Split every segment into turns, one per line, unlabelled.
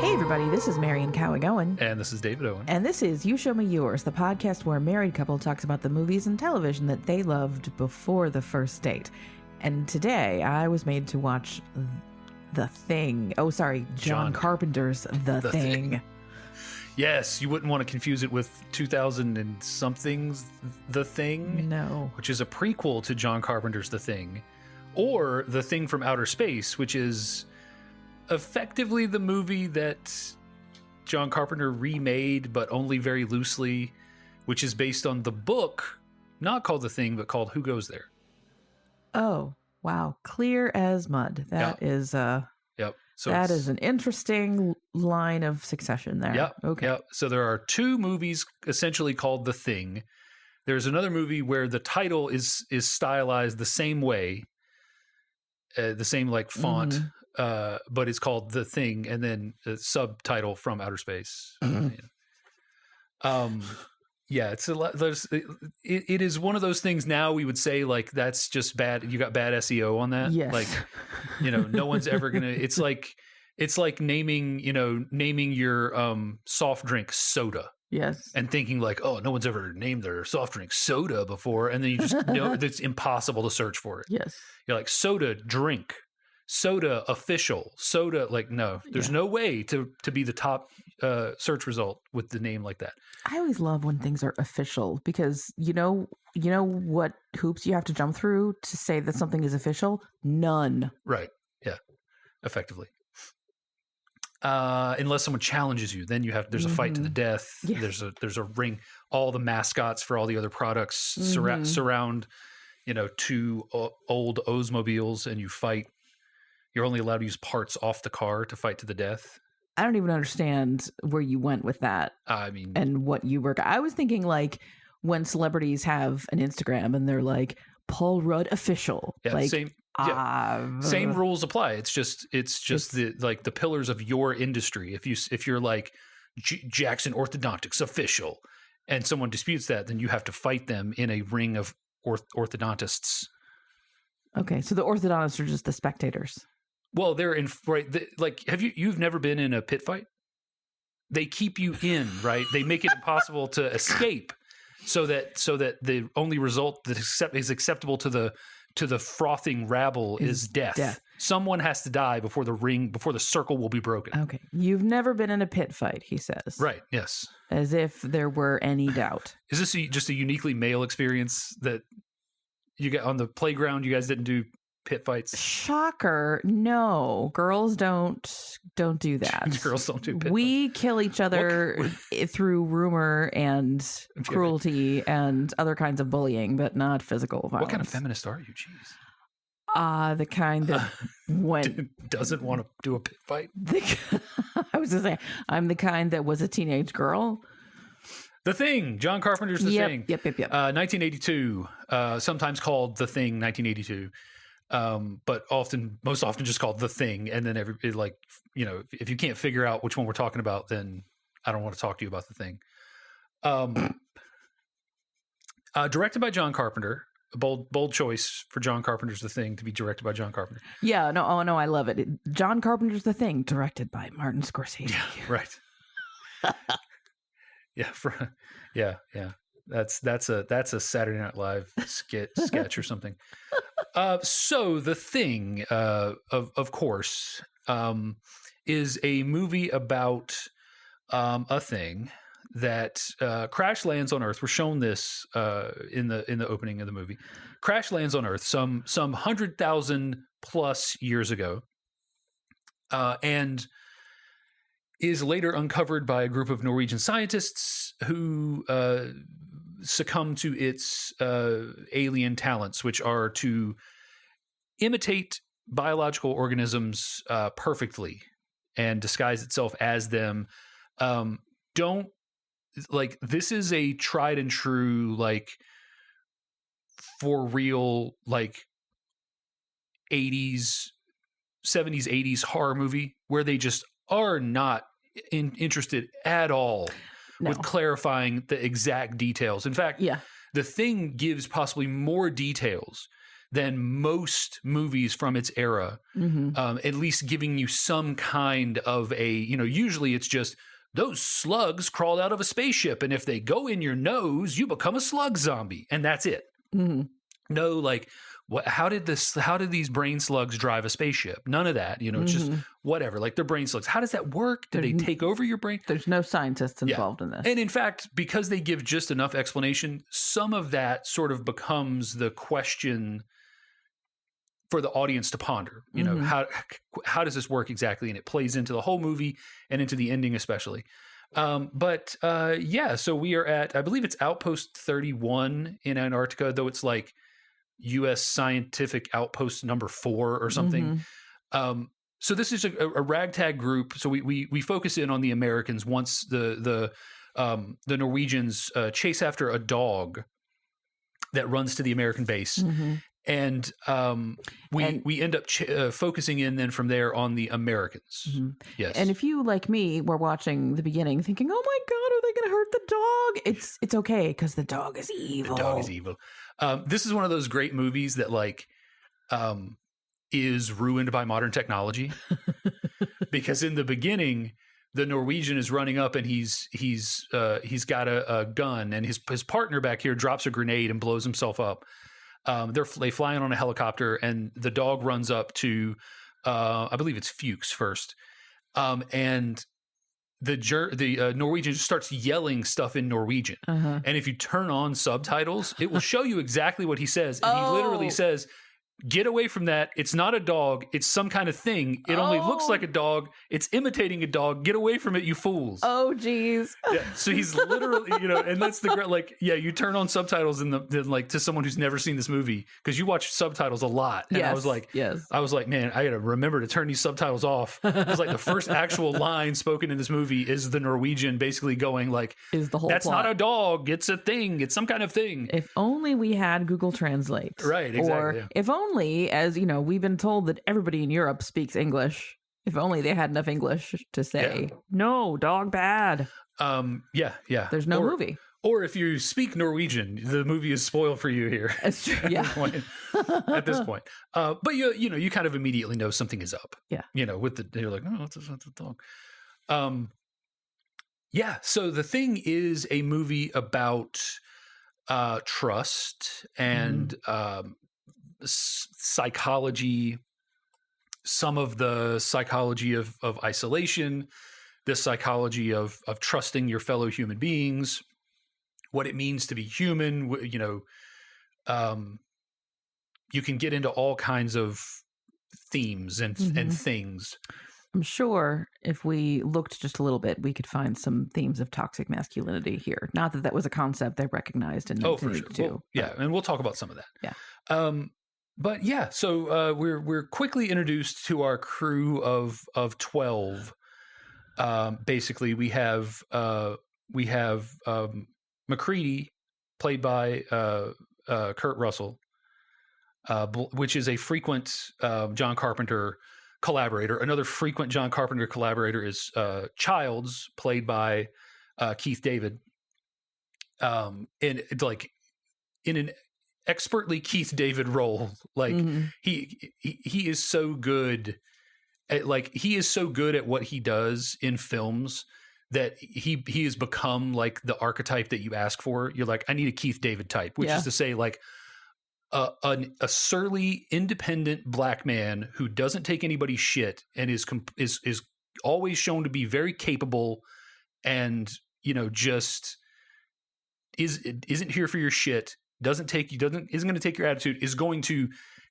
Hey everybody, this is Marian Cowick Owen.
And this is David Owen.
And this is You Show Me Yours, the podcast where a married couple talks about the movies and television that they loved before the first date. And today I was made to watch The Thing. Oh, sorry, John Carpenter's The Thing.
Yes, you wouldn't want to confuse it with 2000 and something's The Thing.
No.
Which is a prequel to John Carpenter's The Thing. Or The Thing from Outer Space, which is effectively the movie that John Carpenter remade, but only very loosely, which is based on the book, not called The Thing, but called Who Goes There?
Oh, wow. Clear as mud. That is
Yep. So
that is an interesting line of succession there.
Yep.
Okay.
Yep. So there are two movies essentially called The Thing. There's another movie where the title is stylized the same way, the same like font, but it's called The Thing, and then the subtitle From Outer Space. Yeah, it's a lot. It is one of those things now we would say like that's just bad. You got bad SEO on that.
Yes.
Like, no one's ever gonna. It's like naming your soft drink soda.
Yes.
And thinking like, oh, no one's ever named their soft drink soda before, and then you just know it's impossible to search for it.
Yes.
You're like soda drink. Soda official, soda, like, no, there's no way to be the top search result with the name like that.
I always love when things are official because you know what hoops you have to jump through to say that something is official? None.
Right. Yeah. Effectively. Unless someone challenges you, then there's a fight to the death. Yeah. There's a ring. All the mascots for all the other products surround, two old Oldsmobiles, and you fight. You're only allowed to use parts off the car to fight to the death.
I don't even understand where you went with that.
I mean,
and what you work. I was thinking like when celebrities have an Instagram and they're like Paul Rudd official.
Yeah,
like,
same rules apply. It's just the pillars of your industry. If you're like Jackson Orthodontics official, and someone disputes that, then you have to fight them in a ring of orthodontists.
Okay, so the orthodontists are just the spectators.
Well, they're in you've never been in a pit fight? They keep you in, right? They make it impossible to escape, so that the only result that is acceptable to the frothing rabble is death. Someone has to die before the circle will be broken.
Okay, you've never been in a pit fight, he says.
Right? Yes.
As if there were any doubt.
Is this just a uniquely male experience that you get on the playground? You guys didn't do pit fights?
Shocker. No, girls don't do that.
Girls don't do pit
We kill each other through rumor and cruelty and other kinds of bullying, but not physical violence.
What kind of feminist are you? Jeez.
The kind that
doesn't want to do a pit fight.
I was going to say, I'm the kind that was a teenage girl.
The Thing, John Carpenter's The Thing.
Yep.
1982, sometimes called The Thing, 1982. But most often just called The Thing. And then if you can't figure out which one we're talking about, then I don't want to talk to you about The Thing. Directed by John Carpenter, a bold choice for John Carpenter's The Thing to be directed by John Carpenter.
Yeah, no, I love it. John Carpenter's The Thing, directed by Martin Scorsese.
Yeah, right. Yeah. That's a Saturday Night Live sketch or something. So The Thing, of course, is a movie about a thing that crash lands on Earth. We're shown this in the opening of the movie. Crash lands on Earth some 100,000 plus years ago, and is later uncovered by a group of Norwegian scientists who succumb to its alien talents, which are to imitate biological organisms perfectly and disguise itself as them. This is a tried and true, for real, 70s, 80s horror movie where they just are not interested at all with clarifying the exact details. In fact, The Thing gives possibly more details than most movies from its era. At least giving you some kind of a, usually it's just those slugs crawled out of a spaceship, and if they go in your nose, you become a slug zombie, and that's it. No, like, how did these brain slugs drive a spaceship? None of that. It's just whatever. Like, they're brain slugs. How does that work? Do they take over your brain?
There's no scientists involved in this.
And in fact, because they give just enough explanation, some of that sort of becomes the question for the audience to ponder. How does this work exactly? And it plays into the whole movie and into the ending especially. So we are at, I believe it's Outpost 31 in Antarctica, though it's like U.S. Scientific Outpost number 4 or something. So this is a ragtag group. So we focus in on the Americans once the Norwegians chase after a dog that runs to the American base. And we end up focusing in then from there on the Americans. Yes.
And if you, like me, were watching the beginning thinking, oh my God, are they going to hurt the dog? It's okay, because the dog is evil.
The dog is evil. This is one of those great movies that is ruined by modern technology. Because in the beginning, the Norwegian is running up and he's got a gun, and his partner back here drops a grenade and blows himself up. They fly in on a helicopter, and the dog runs up to, I believe it's Fuchs first, and the Norwegian just starts yelling stuff in Norwegian. And if you turn on subtitles, it will show you exactly what he says, and he literally says, "Get away from that. It's not a dog. It's some kind of thing. It only looks like a dog. It's imitating a dog. Get away from it, you fools."
Oh, geez.
Yeah. So he's literally, and that's the you turn on subtitles and to someone who's never seen this movie, because you watch subtitles a lot. And
yes.
I was like, man, I got to remember to turn these subtitles off. It's like the first actual line spoken in this movie is the Norwegian basically going
is the whole
"That's
plot.
Not a dog. It's a thing. It's some kind of thing."
If only we had Google Translate.
Right. Exactly.
Or if only, as we've been told that everybody in Europe speaks English. If only they had enough English to say, no, dog bad.
Yeah.
There's no movie.
Or if you speak Norwegian, the movie is spoiled for you here.
That's true.
At this point. But you kind of immediately know something is up.
Yeah.
You're like, oh, what's a dog? So The Thing is a movie about trust and psychology, some of the psychology of isolation, the psychology of trusting your fellow human beings, what it means to be human. You can get into all kinds of themes and things.
I'm sure if we looked just a little bit, we could find some themes of toxic masculinity here. Not that was a concept they recognized in 1982.
Well, yeah, and we'll talk about some of that.
Yeah.
But yeah, so we're quickly introduced to our crew of 12. Basically, we have McCready, played by Kurt Russell, which is a frequent John Carpenter collaborator. Another frequent John Carpenter collaborator is Childs, played by Keith David. In an expertly Keith David role, he is so good at he is so good at what he does in films that he has become like the archetype that you ask for. You're like, I need a Keith David type, which is to say a surly, independent black man who doesn't take anybody's shit and is always shown to be very capable, and just isn't here for your shit. Isn't going to take your attitude, is going to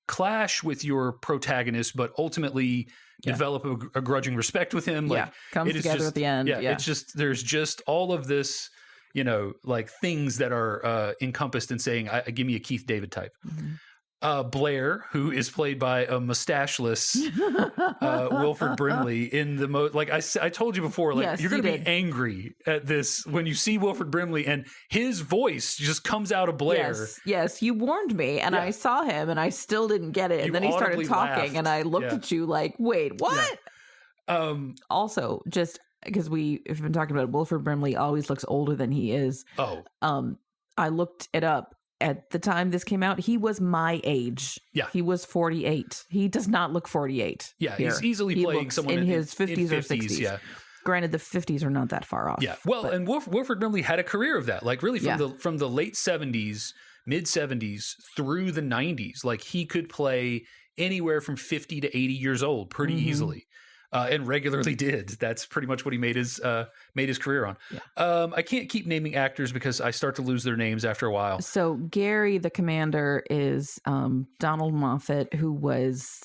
clash with your protagonist, but ultimately develop a grudging respect with him.
Comes together at the end.
It's just, there's just all of this, things that are encompassed in saying, give me a Keith David type. Blair, who is played by a mustacheless Wilford Brimley in the I told you before, you're going to be angry at this when you see Wilford Brimley and his voice just comes out of Blair.
Yes, you warned me, and I saw him, and I still didn't get it. And then he started talking,
laughed.
And I looked at you like, wait, what?
Yeah.
Also, just because we've been talking about Wilford Brimley always looks older than he is.
Oh.
I looked it up. at the time this came out, he was my age.
Yeah.
He was 48. He does not look 48.
Yeah,
here.
he's easily
He
playing
looks
someone
in his 50s or 60s.
Yeah.
Granted, the 50s are not that far off.
Yeah. Well, and Wilford Brimley had a career of that. Like really from the late 70s, mid 70s through the 90s. Like he could play anywhere from 50 to 80 years old pretty easily. And regularly did. That's pretty much what he made his career on. Yeah. I can't keep naming actors because I start to lose their names after a while.
So Gary the Commander is Donald Moffat, who was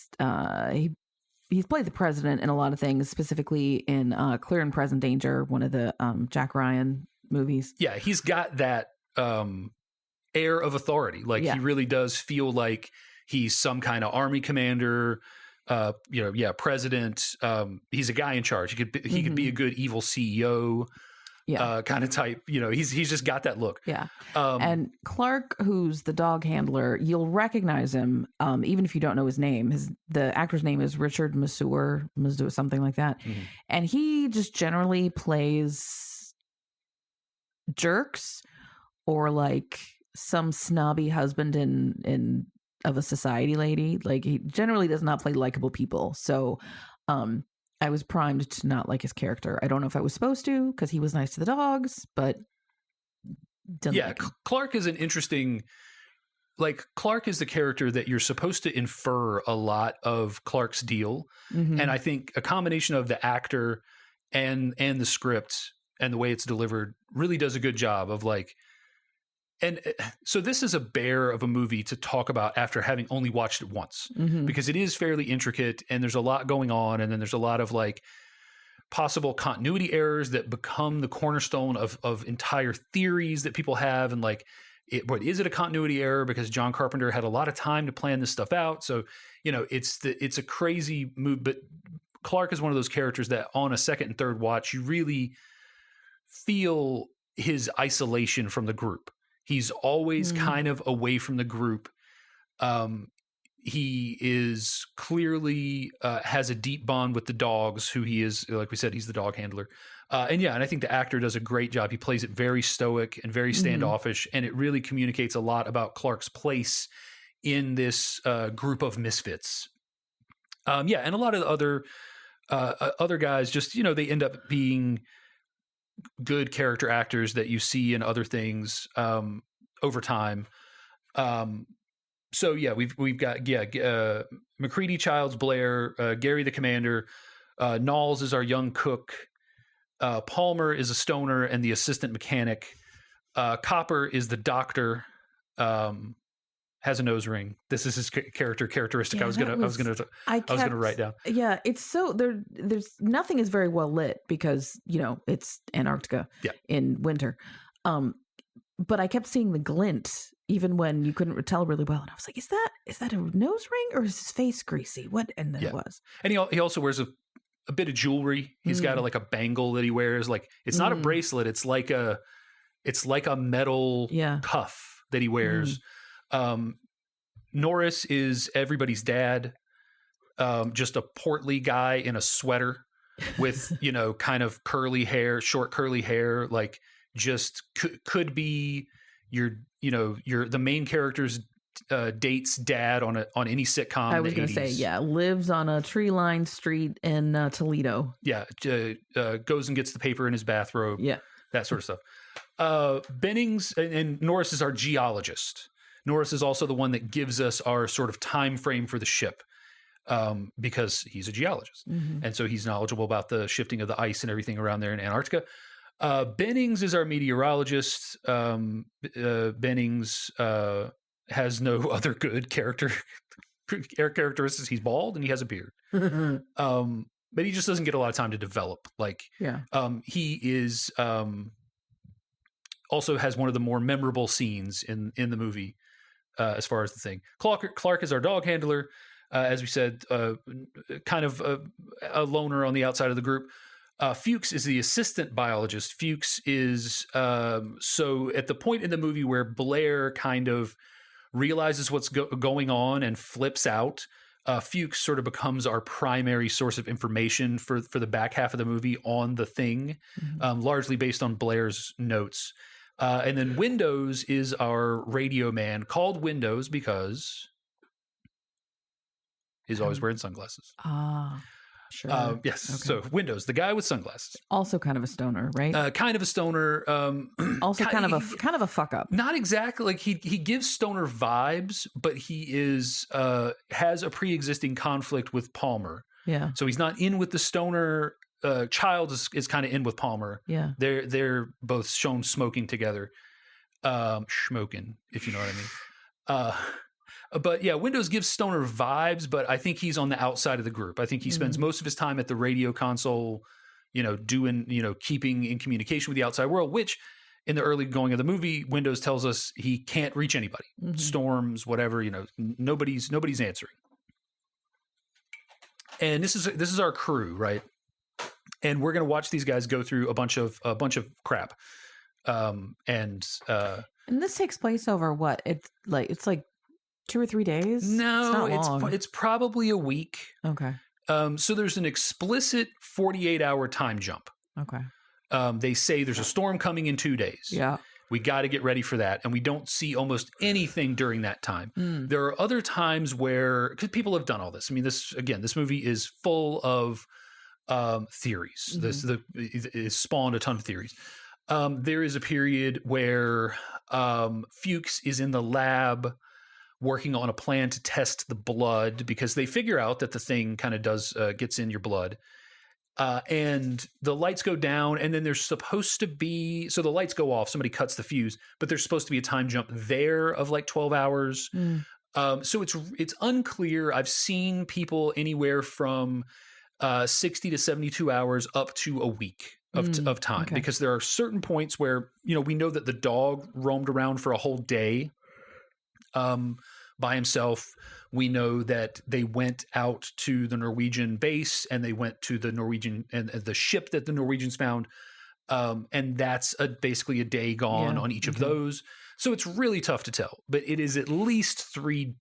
he's played the president in a lot of things, specifically in Clear and Present Danger, one of the Jack Ryan movies.
Yeah, he's got that air of authority. Like he really does feel like he's some kind of army commander. President. He's a guy in charge. He could be a good evil CEO. Kind of type. He's just got that look.
Yeah. And Clark, who's the dog handler, you'll recognize him even if you don't know his name. The actor's name is Richard Masur, something like that. Mm-hmm. And he just generally plays jerks or like some snobby husband in of a society lady. Like he generally does not play likable people. So I was primed to not like his character. I don't know if I was supposed to because he was nice to the dogs, but
Clark is an interesting. Like Clark is the character that you're supposed to infer a lot of Clark's deal, and I think a combination of the actor and the script and the way it's delivered really does a good job of like. And so this is a bear of a movie to talk about after having only watched it once, because it is fairly intricate and there's a lot going on. And then there's a lot of like possible continuity errors that become the cornerstone of entire theories that people have. And like, is it a continuity error? Because John Carpenter had a lot of time to plan this stuff out. So, it's a crazy move, but Clark is one of those characters that on a second and third watch, you really feel his isolation from the group. He's always kind of away from the group. He is clearly has a deep bond with the dogs, who he is, like we said, he's the dog handler. And I think the actor does a great job. He plays it very stoic and very standoffish, and it really communicates a lot about Clark's place in this group of misfits. And a lot of the other guys just, they end up being good character actors that you see in other things over time. We've got McCready, Childs, Blair, Gary the Commander, Knowles is our young cook, Palmer is a stoner and the assistant mechanic, Copper is the doctor, has a nose ring. This is his characteristic.
Yeah,
I was gonna write down.
Yeah, it's so there's nothing is very well lit because it's Antarctica in winter. But I kept seeing the glint even when you couldn't tell really well, and I was like, is that a nose ring or is his face greasy? What? And then it was.
And he also wears a bit of jewelry. He's got a bangle that he wears. Like it's not a bracelet. It's like a metal cuff that he wears. Norris is everybody's dad, just a portly guy in a sweater with, kind of short curly hair, like just could be the main character's date's dad on any sitcom.
I was going to say, lives on a tree-lined street in Toledo.
Yeah, goes and gets the paper in his bathrobe. Yeah, that sort of stuff. Bennings and Norris is our geologist. Norris is also the one that gives us our sort of time frame for the ship, because he's a geologist. And so he's knowledgeable about the shifting of the ice and everything around there in Antarctica. Bennings is our meteorologist. Bennings has no other good characteristics. He's bald and he has a beard. But he just doesn't get a lot of time to develop. He is also has one of the more memorable scenes in the movie. As far as the thing, Clark is our dog handler, as we said, kind of a loner on the outside of the group. Fuchs is the assistant biologist. Fuchs is so at the point in the movie where Blair kind of realizes what's going on and flips out, Fuchs sort of becomes our primary source of information for the back half of the movie on the thing, largely based on Blair's notes. And then Windows is our radio man, called Windows because he's always wearing sunglasses.
Sure.
Yes.
Okay.
So Windows, the guy with sunglasses.
Also kind of a stoner, right?
Kind of a stoner.
Also kind of a fuck up.
Not exactly. Like he gives stoner vibes, but he is has a pre-existing conflict with Palmer.
Yeah.
So he's not in with the stoner. Childs is kind of in with Palmer.
Yeah.
They're both shown smoking together. Smoking, if you know what I mean. But yeah, Windows gives stoner vibes, but I think he's on the outside of the group. I think he spends most of his time at the radio console, keeping in communication with the outside world, which in the early going of the movie, Windows tells us he can't reach anybody. Storms, whatever, nobody's answering. And this is our crew, right? And we're going to watch these guys go through a bunch of crap. And
this takes place over what? It's like 2 or 3 days?
No,
it's not long.
It's probably a week.
Okay.
So there's an explicit 48-hour time jump.
Okay.
They say there's a storm coming in 2 days.
Yeah.
We got to get ready for that. And we don't see almost anything during that time. There are other times where, because people have done all this. I mean, this movie is full of theories. It spawned a ton of theories. There is a period where Fuchs is in the lab working on a plan to test the blood because they figure out that the thing kind of gets in your blood. And the lights go down, and then there's supposed to be, so the lights go off, somebody cuts the fuse, but there's supposed to be a time jump there of like 12 hours. So it's unclear. I've seen people anywhere from 60 to 72 hours up to a week of time, because there are certain points where, we know that the dog roamed around for a whole day by himself. We know that they went out to the Norwegian base, and they went to the Norwegian and the ship that the Norwegians found. And that's basically a day gone on each of those. So it's really tough to tell, but it is at least three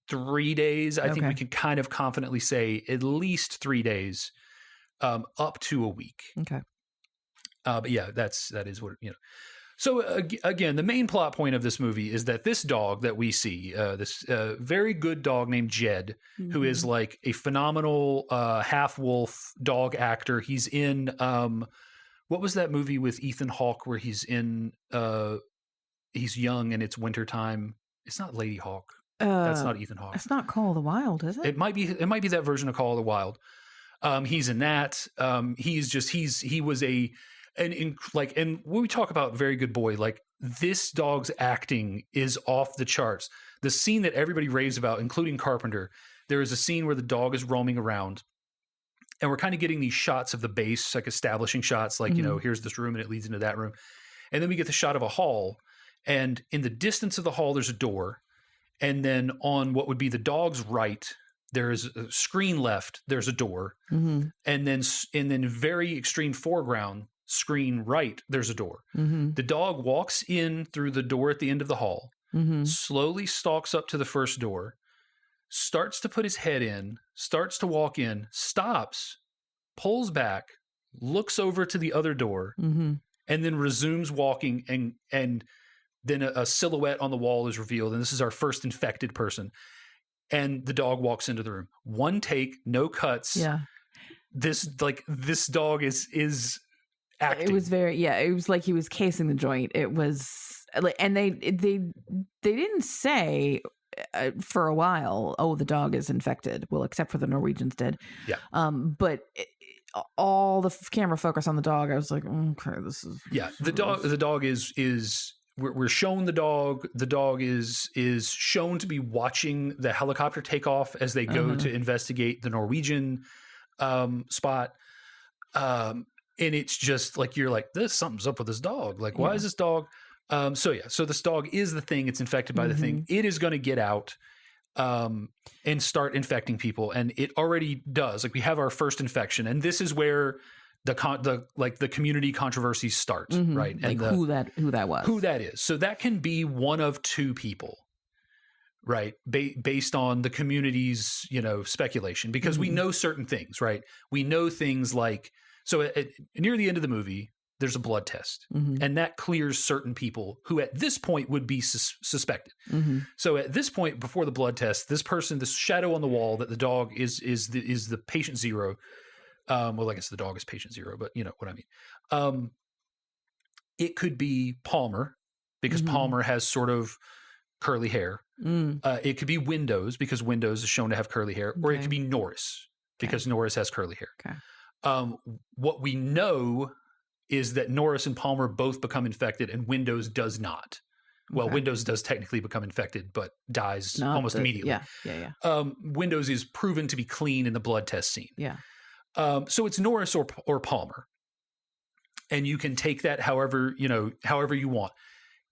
days. I think we can kind of confidently say at least 3 days, up to a week.
Okay.
But yeah, that is what, So again, the main plot point of this movie is that this dog that we see, this very good dog named Jed, who is like a phenomenal half wolf dog actor. He's in what was that movie with Ethan Hawke where he's in he's young and it's wintertime? It's not Lady Hawk. That's not Ethan Hawke.
It's not Call of the Wild, is it?
It might be that version of Call of the Wild. He's in that. He was and when we talk about Very Good Boy, like this dog's acting is off the charts. The scene that everybody raves about, including Carpenter, there is a scene where the dog is roaming around, and we're kind of getting these shots of the base, like establishing shots, like, here's this room and it leads into that room. And then we get the shot of a hall, and in the distance of the hall, there's a door. And then on what would be the dog's right, there is a screen left, there's a door. And then very extreme foreground, screen right, there's a door. The dog walks in through the door at the end of the hall, slowly stalks up to the first door, starts to put his head in, starts to walk in, stops, pulls back, looks over to the other door, and then resumes walking, and then a silhouette on the wall is revealed, and this is our first infected person. And the dog walks into the room. One take, no cuts. Yeah. This dog is acting.
It was it was like he was casing the joint. It was like, and they didn't say for a while, oh, the dog is infected. Well, except for the Norwegians did.
Yeah.
But all the camera focus on the dog, I was like, okay, this is
the dog is we're shown the dog. The dog is shown to be watching the helicopter take off as they go to investigate the Norwegian spot. And it's just like, you're like, something's up with this dog. Like, why is this dog? So this dog is the thing. It's infected by the thing. It is going to get out and start infecting people. And it already does. Like, we have our first infection. And this is where the community controversies start, right? And
who that was.
Who that is. So that can be one of two people, right? Based on the community's, speculation, because we know certain things, right? We know things like, so near the end of the movie, there's a blood test.
Mm-hmm.
And that clears certain people who at this point would be suspected.
Mm-hmm.
So at this point, before the blood test, this person, this shadow on the wall that the dog is the patient zero. Well, I guess the dog is patient zero, but you know what I mean. It could be Palmer, because
Mm-hmm.
Palmer has sort of curly hair. It could be Windows, because Windows is shown to have curly hair, or it
Okay.
could be Norris, because Norris has curly hair.
Okay.
What we know is that Norris and Palmer both become infected, and Windows does not. Well,
Okay.
Windows does technically become infected, but dies
Not
almost immediately.
Yeah.
Windows is proven to be clean in the blood test scene.
Yeah.
So it's Norris or Palmer, and you can take that however you want.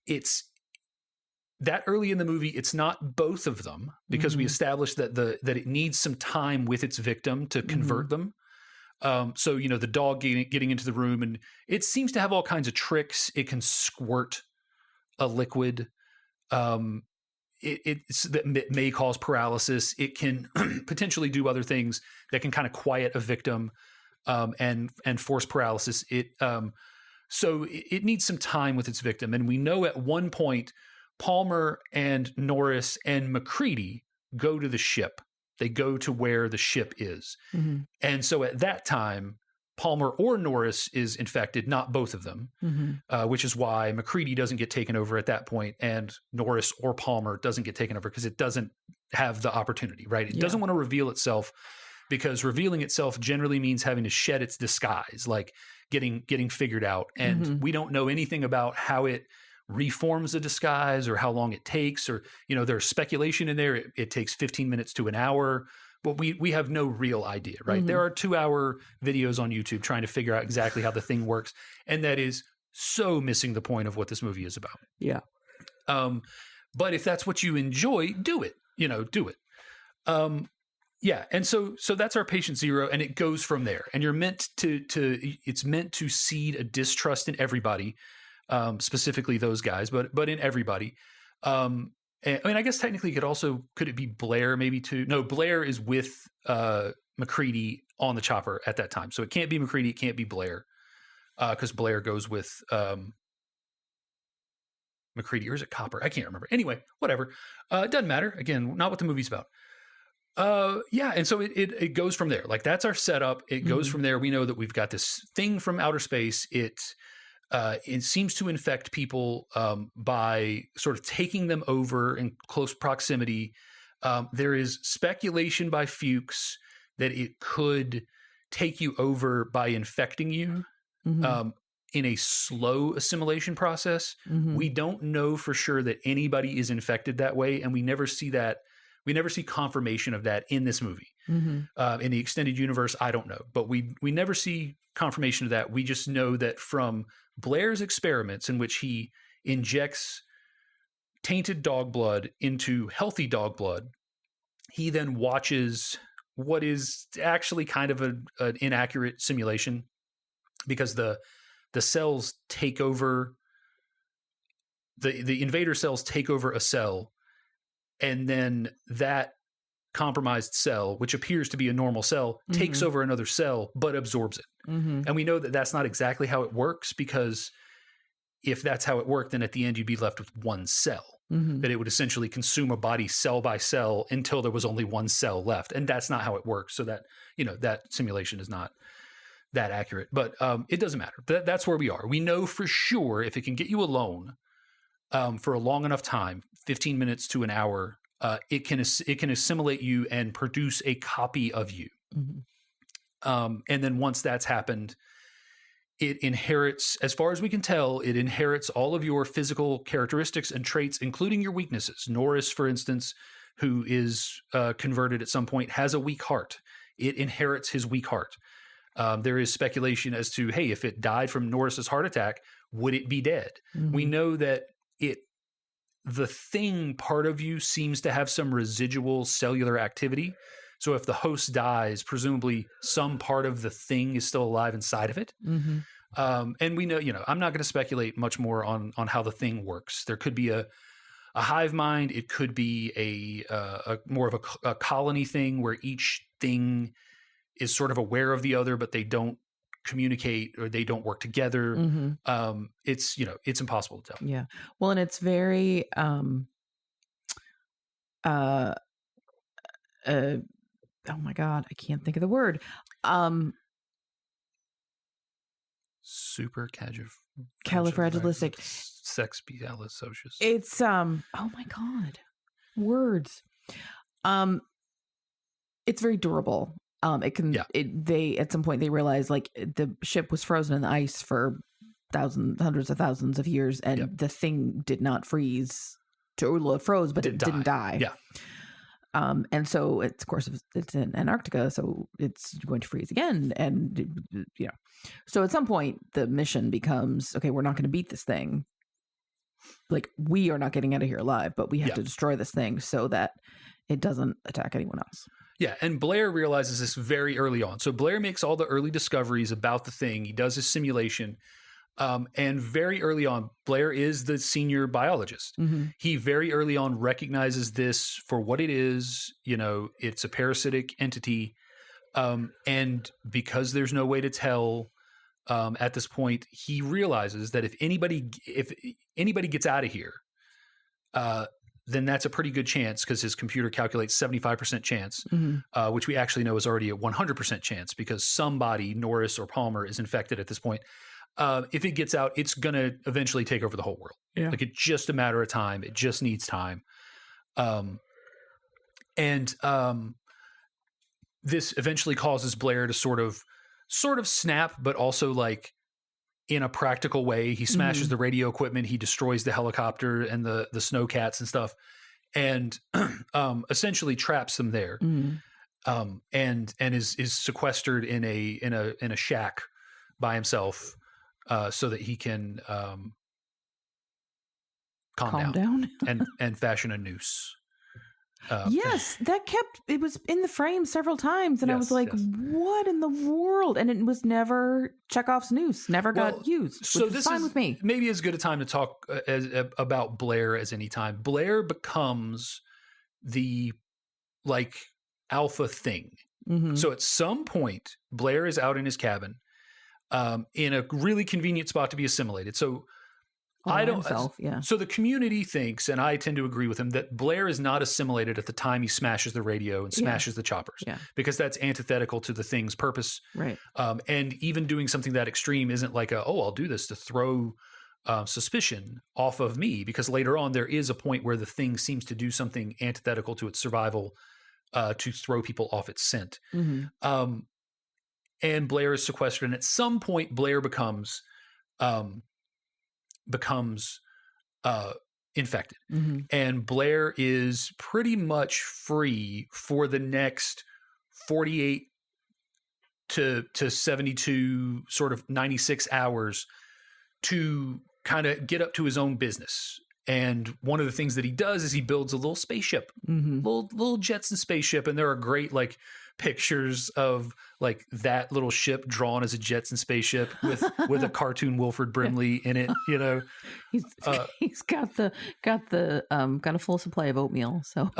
It's that early in the movie. It's not both of them, because we established that it needs some time with its victim to convert them. So the dog getting into the room, and it seems to have all kinds of tricks. It can squirt a liquid. It may cause paralysis. It can potentially do other things that can kind of quiet a victim and force paralysis. So it needs some time with its victim. And we know at one point, Palmer and Norris and MacReady go to the ship. They go to where the ship is.
Mm-hmm.
And so at that time, Palmer or Norris is infected, not both of them, which is why MacReady doesn't get taken over at that point, and Norris or Palmer doesn't get taken over, because it doesn't have the opportunity, right? It doesn't want to reveal itself, because revealing itself generally means having to shed its disguise, like getting figured out. And we don't know anything about how it reforms the disguise or how long it takes, or, there's speculation in there. It takes 15 minutes to an hour. But we have no real idea, right? There are 2-hour videos on YouTube trying to figure out exactly how the thing works. And that is so missing the point of what this movie is about.
Yeah.
But if that's what you enjoy, do it. Do it. Yeah. And so that's our patient zero, and it goes from there. And you're meant it's meant to seed a distrust in everybody, specifically those guys, but in everybody. And, I mean, I guess technically could it be Blair maybe too? No, Blair is with MacReady on the chopper at that time. So it can't be MacReady. It can't be Blair, because Blair goes with MacReady, or is it Copper? I can't remember. Anyway, whatever. It doesn't matter. Again, not what the movie's about. Yeah, and so it goes from there. Like, that's our setup. It goes from there. We know that we've got this thing from outer space. It seems to infect people by sort of taking them over in close proximity. There is speculation by Fuchs that it could take you over by infecting you in a slow assimilation process. We don't know for sure that anybody is infected that way, and we never see that. We never see confirmation of that in this movie. In the extended universe, I don't know, but we never see confirmation of that. We just know that from Blair's experiments, in which he injects tainted dog blood into healthy dog blood, he then watches what is actually kind of an inaccurate simulation, because the cells take over, the invader cells take over a cell, and then that compromised cell, which appears to be a normal cell, takes over another cell but absorbs it. And we know that that's not exactly how it works, because if that's how it worked, then at the end you'd be left with one cell, that it would essentially consume a body cell by cell until there was only one cell left. And that's not how it works. So that, that simulation is not that accurate, but it doesn't matter. That's where we are. We know for sure, if it can get you alone for a long enough time, 15 minutes to an hour, it can assimilate you and produce a copy of you. And then once that's happened, it inherits, as far as we can tell, it inherits all of your physical characteristics and traits, including your weaknesses. Norris, for instance, who is converted at some point, has a weak heart. It inherits his weak heart. There is speculation as to, hey, if it died from Norris's heart attack, would it be dead? We know that the thing part of you seems to have some residual cellular activity. So if the host dies, presumably some part of the thing is still alive inside of it. And we know, I'm not going to speculate much more on how the thing works. There could be a hive mind. It could be a more of a colony thing where each thing is sort of aware of the other, but they don't communicate or they don't work together. It's impossible to tell.
Yeah. Well, and it's very oh my God, I can't think of the word. Califragilistic.
Sexpialicious.
It's oh my God, words. It's very durable. It can.
Yeah.
They at some point they realized like the ship was frozen in the ice for hundreds of thousands of years, and the thing did not freeze. It froze, but it didn't die.
Yeah.
And so it's, of course, it's in Antarctica, so it's going to freeze again. And, so at some point the mission becomes, okay, we're not going to beat this thing. Like, we are not getting out of here alive, but we have to destroy this thing so that it doesn't attack anyone else. Yeah.
And Blair realizes this very early on. So Blair makes all the early discoveries about the thing. He does his simulation. And very early on, Blair is the senior biologist. He very early on recognizes this for what it is. It's a parasitic entity. And because there's no way to tell at this point, he realizes that if anybody gets out of here, then that's a pretty good chance, because his computer calculates 75% chance, which we actually know is already a 100% chance, because somebody, Norris or Palmer, is infected at this point. If it gets out, it's going to eventually take over the whole world. Yeah. Like, it's just a matter of time. It just needs time. This eventually causes Blair to sort of snap, but also like in a practical way. He smashes the radio equipment. He destroys the helicopter and the snowcats and stuff, and essentially traps them there. And is sequestered in a shack by himself. So that he can calm down. and fashion a noose.
Yes, it was in the frame several times, and I was like, what in the world? And it was never Chekhov's noose, never got used, which is fine with me.
Maybe as good a time to talk about Blair as any time. Blair becomes the, like, alpha thing. So at some point, Blair is out in his cabin, in a really convenient spot to be assimilated. So So the community thinks, and I tend to agree with him, that Blair is not assimilated at the time he smashes the radio and smashes the choppers, because that's antithetical to the thing's purpose.
Right.
And even doing something that extreme isn't like I'll do this to throw suspicion off of me, because later on there is a point where the thing seems to do something antithetical to its survival, to throw people off its scent. And Blair is sequestered, and at some point Blair becomes infected. And Blair is pretty much free for the next 48 to 72, sort of 96 hours to kind of get up to his own business. And one of the things that he does is he builds a little spaceship, little Jetson spaceship. And there are great, like, pictures of, like, that little ship drawn as a Jetson spaceship with a cartoon Wilford Brimley in it.
He's got a full supply of oatmeal. So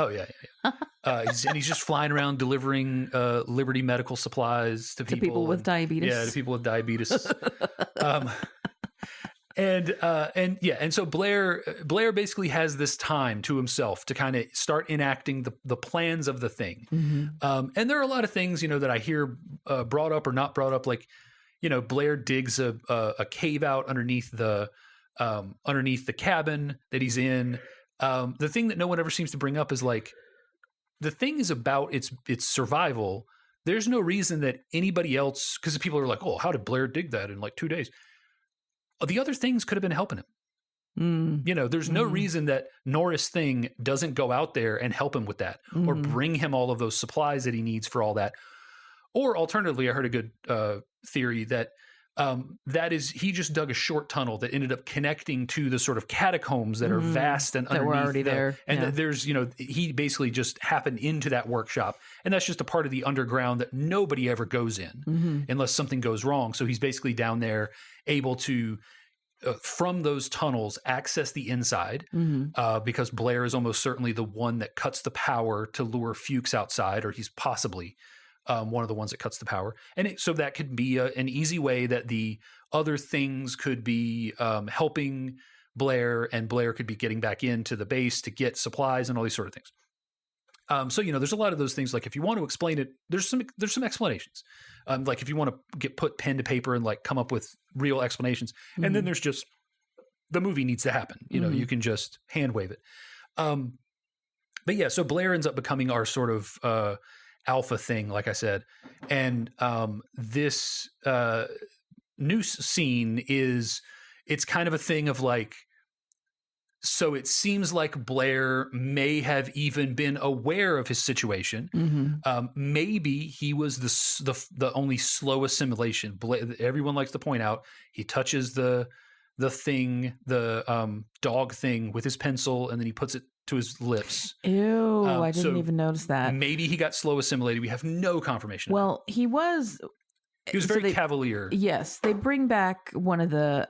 he's just flying around delivering Liberty medical supplies to people
with diabetes.
Yeah, to people with diabetes. And so Blair basically has this time to himself to kind of start enacting the plans of the thing. And there are a lot of things, that I hear brought up or not brought up. Like, Blair digs a cave out underneath the cabin that he's in. The thing that no one ever seems to bring up is, like, the thing is about its survival. There's no reason that anybody else, because people are like, oh, how did Blair dig that in like 2 days? The other things could have been helping him. There's no reason that Norris Thing doesn't go out there and help him with that, or bring him all of those supplies that he needs for all that. Or alternatively, I heard a good theory that that is, he just dug a short tunnel that ended up connecting to the sort of catacombs that are vast and underneath.
That were already there.
And there's, he basically just happened into that workshop. And that's just a part of the underground that nobody ever goes in unless something goes wrong. So he's basically down there able to, from those tunnels, access the inside, because Blair is almost certainly the one that cuts the power to lure Fuchs outside, or he's possibly one of the ones that cuts the power. And so that could be an easy way that the other things could be helping Blair, and Blair could be getting back into the base to get supplies and all these sort of things. So, there's a lot of those things. Like if you want to explain it, there's some explanations. Like if you want to put pen to paper and like come up with real explanations, and then there's just the movie needs to happen. You can just hand wave it. But yeah, so Blair ends up becoming our sort of alpha thing, like I said, and this noose scene it's kind of a thing of like. So it seems like Blair may have even been aware of his situation. Maybe he was the only slow assimilation. Everyone likes to point out he touches the thing, the dog thing with his pencil, and then he puts it to his lips.
Ew, I didn't even notice that.
Maybe he got slow assimilated. We have no confirmation.
Well, he was
very cavalier.
Yes, they bring back one of the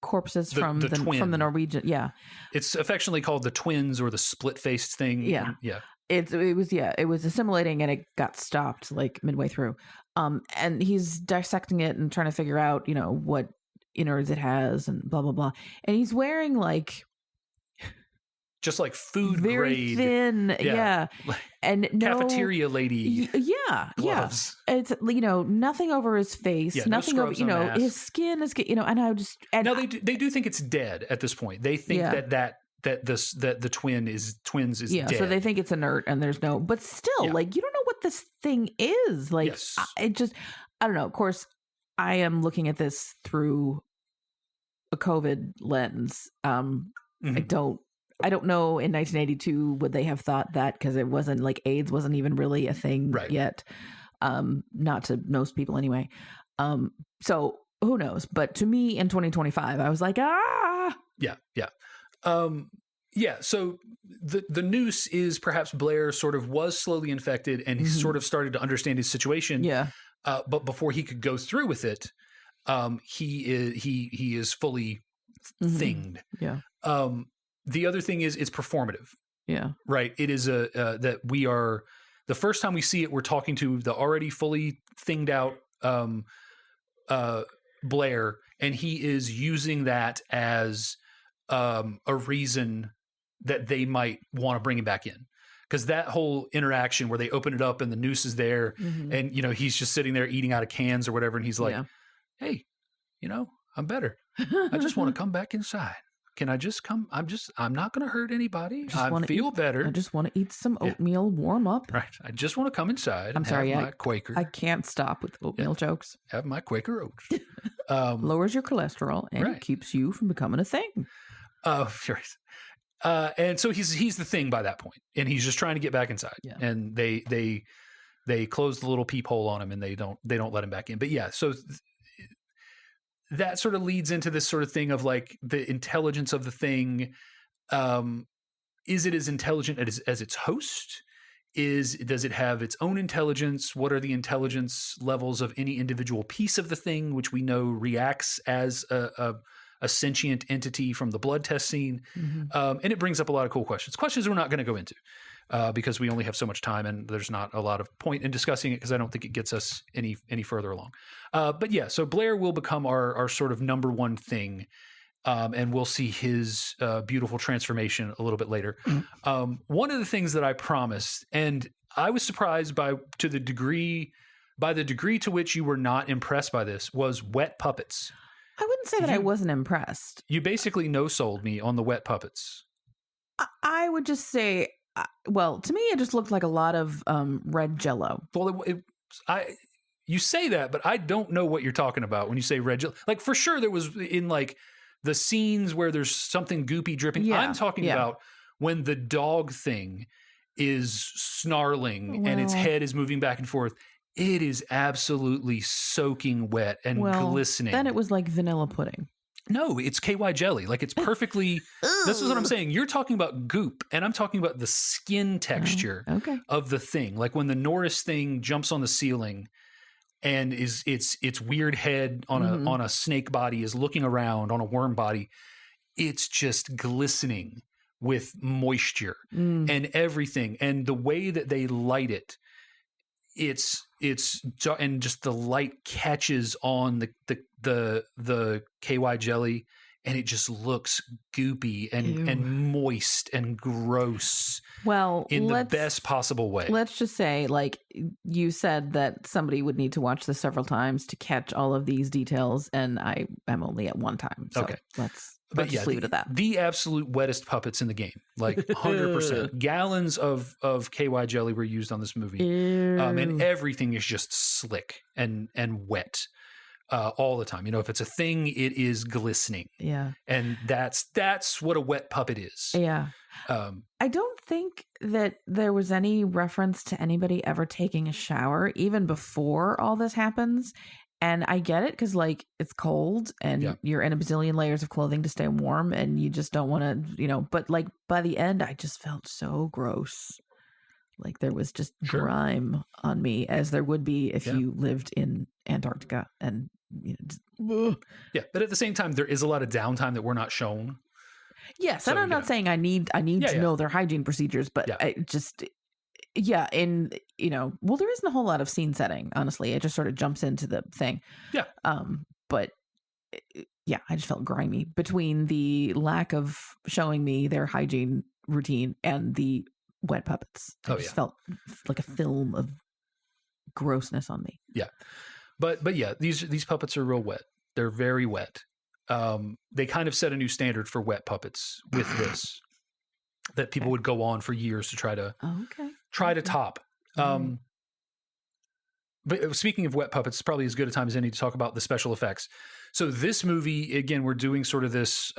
corpses from the Norwegian. Yeah, it's
affectionately called the twins or the split-faced thing.
Yeah,
yeah.
It was assimilating and it got stopped like midway through. And he's dissecting it and trying to figure out, what innards it has and blah blah blah. And he's wearing like
just like food
very
grade,
thin, yeah. And
cafeteria lady,
gloves. Yeah. It's nothing over his face, nothing over his skin is and
no, they do think it's dead at this point. They think that the twins is dead.
So they think it's inert and there's no, but still, like you don't know what this thing is. Like
yes.
I don't know. Of course, I am looking at this through a COVID lens. I don't know in 1982 would they have thought that, because it wasn't like AIDS wasn't even really a thing yet. Not to most people anyway. So who knows? But to me in 2025, I was like,
Yeah. So the noose is perhaps Blair sort of was slowly infected and he sort of started to understand his situation.
Yeah.
But before he could go through with it, he is fully thinged.
Yeah.
The other thing is it's performative.
Yeah.
Right. It is that we are the first time we see it, we're talking to the already fully thinged out Blair, and he is using that as a reason that they might want to bring him back in. Because that whole interaction where they open it up and the noose is there and, he's just sitting there eating out of cans or whatever. And he's like, hey, I'm better. I just want to come back inside. Can I just come? I'm not going to hurt anybody. I feel better.
I just want to eat some oatmeal, warm up.
Right. I just want to come inside and have my Quaker.
I can't stop with oatmeal jokes.
Have my Quaker oats.
Lowers your cholesterol and keeps you from becoming a thing.
Oh, sure. And so he's the thing by that point, and he's just trying to get back inside.
Yeah.
And they close the little peephole on him, and they don't let him back in. But yeah, so that sort of leads into this sort of thing of like the intelligence of the thing. Is it as intelligent as its host? Does it have its own intelligence? What are the intelligence levels of any individual piece of the thing, which we know reacts as a sentient entity from the blood test scene? And it brings up a lot of cool questions we're not going to go into because we only have so much time and there's not a lot of point in discussing it because I don't think it gets us any further along. But yeah, so Blair will become our sort of number one thing. And we'll see his beautiful transformation a little bit later. One of the things that I promised, and I was surprised by the degree to which you were not impressed by this, was wet puppets.
I wouldn't say that I wasn't impressed.
You basically no-sold me on the wet puppets.
I would just say, well, to me, it just looked like a lot of red Jell-O.
Well, you say that, but I don't know what you're talking about when you say red Jell-O. Like, for sure, there was in like the scenes where there's something goopy dripping. Yeah, I'm talking about when the dog thing is snarling and its head is moving back and forth. It is absolutely soaking wet and glistening.
Then it was like vanilla pudding.
No, it's KY jelly. Like it's perfectly. This is what I'm saying. You're talking about goop, and I'm talking about the skin texture of the thing. Like when the Norris thing jumps on the ceiling, and its weird head on a snake body is looking around on a worm body. It's just glistening with moisture and everything, and the way that they light it and just the light catches on the KY jelly, and it just looks goopy and moist and gross.
Well,
in the best possible way.
Let's just say, like, you said that somebody would need to watch this several times to catch all of these details, and I am only at one time. So
okay.
Let's just leave it at that.
The absolute wettest puppets in the game, like 100%. Gallons of KY jelly were used on this movie, and everything is just slick and wet all the time. You know, if it's a thing, it is glistening.
Yeah,
and that's what a wet puppet is.
Yeah. I don't think that there was any reference to anybody ever taking a shower even before all this happens. And I get it because, like, it's cold and you're in a bazillion layers of clothing to stay warm and you just don't want to, you know, but like by the end, I just felt so gross. Like there was just grime on me, as there would be if you lived in Antarctica. And, you know,
but at the same time, there is a lot of downtime that we're not shown.
Yes, and I'm not saying I need to know their hygiene procedures, but I just, and, you know, well, there isn't a whole lot of scene setting, honestly. It just sort of jumps into the thing.
Yeah.
But, I just felt grimy between the lack of showing me their hygiene routine and the wet puppets. I just felt like a film of grossness on me.
Yeah. But yeah, these puppets are real wet. They're very wet. They kind of set a new standard for wet puppets with this, that people would go on for years to try to top. But speaking of wet puppets, it's probably as good a time as any to talk about the special effects. So this movie, again, we're doing sort of this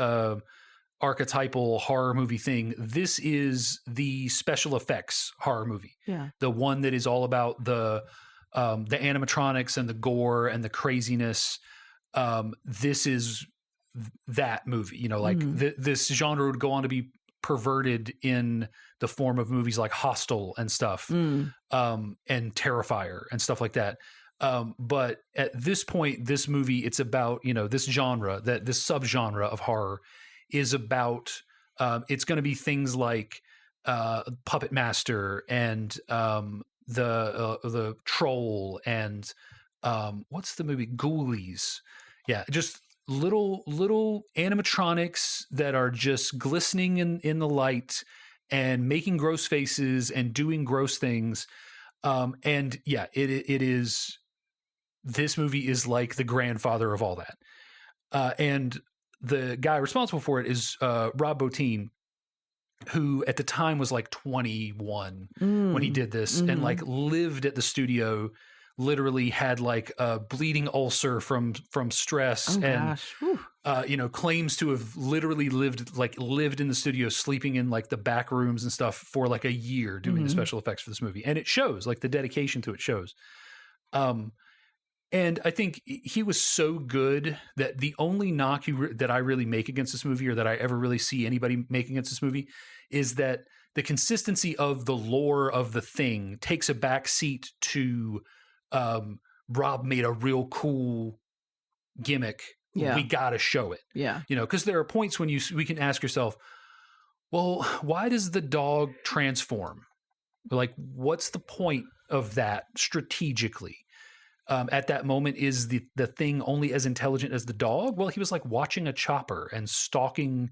archetypal horror movie thing. This is the special effects horror movie.
Yeah.
The one that is all about the animatronics and the gore and the craziness. This is that movie, you know, like this genre would go on to be perverted in the form of movies like Hostel and stuff, and Terrifier and stuff like that. But at this point, this movie, it's about, you know, this genre, this subgenre of horror is about, it's going to be things like Puppet Master and the Troll and what's the movie? Ghoulies. Yeah, just little animatronics that are just glistening in the light and making gross faces and doing gross things. And yeah, it is, this movie is like the grandfather of all that. And the guy responsible for it is Rob Bottin, who at the time was like 21 when he did this, and like lived at the studio, literally had like a bleeding ulcer from stress, and you know, claims to have literally lived in the studio, sleeping in like the back rooms and stuff for like a year doing the special effects for this movie. And it shows, like the dedication to it shows. And I think he was so good that the only knock that I really make against this movie, or that I ever really see anybody make against this movie, is that the consistency of the lore of the thing takes a back seat to Rob made a real cool gimmick. Yeah. We got to show it.
Yeah.
You know, because there are points when we can ask yourself, well, why does the dog transform? Like, what's the point of that strategically? At that moment, is the thing only as intelligent as the dog? Well, he was like watching a chopper and stalking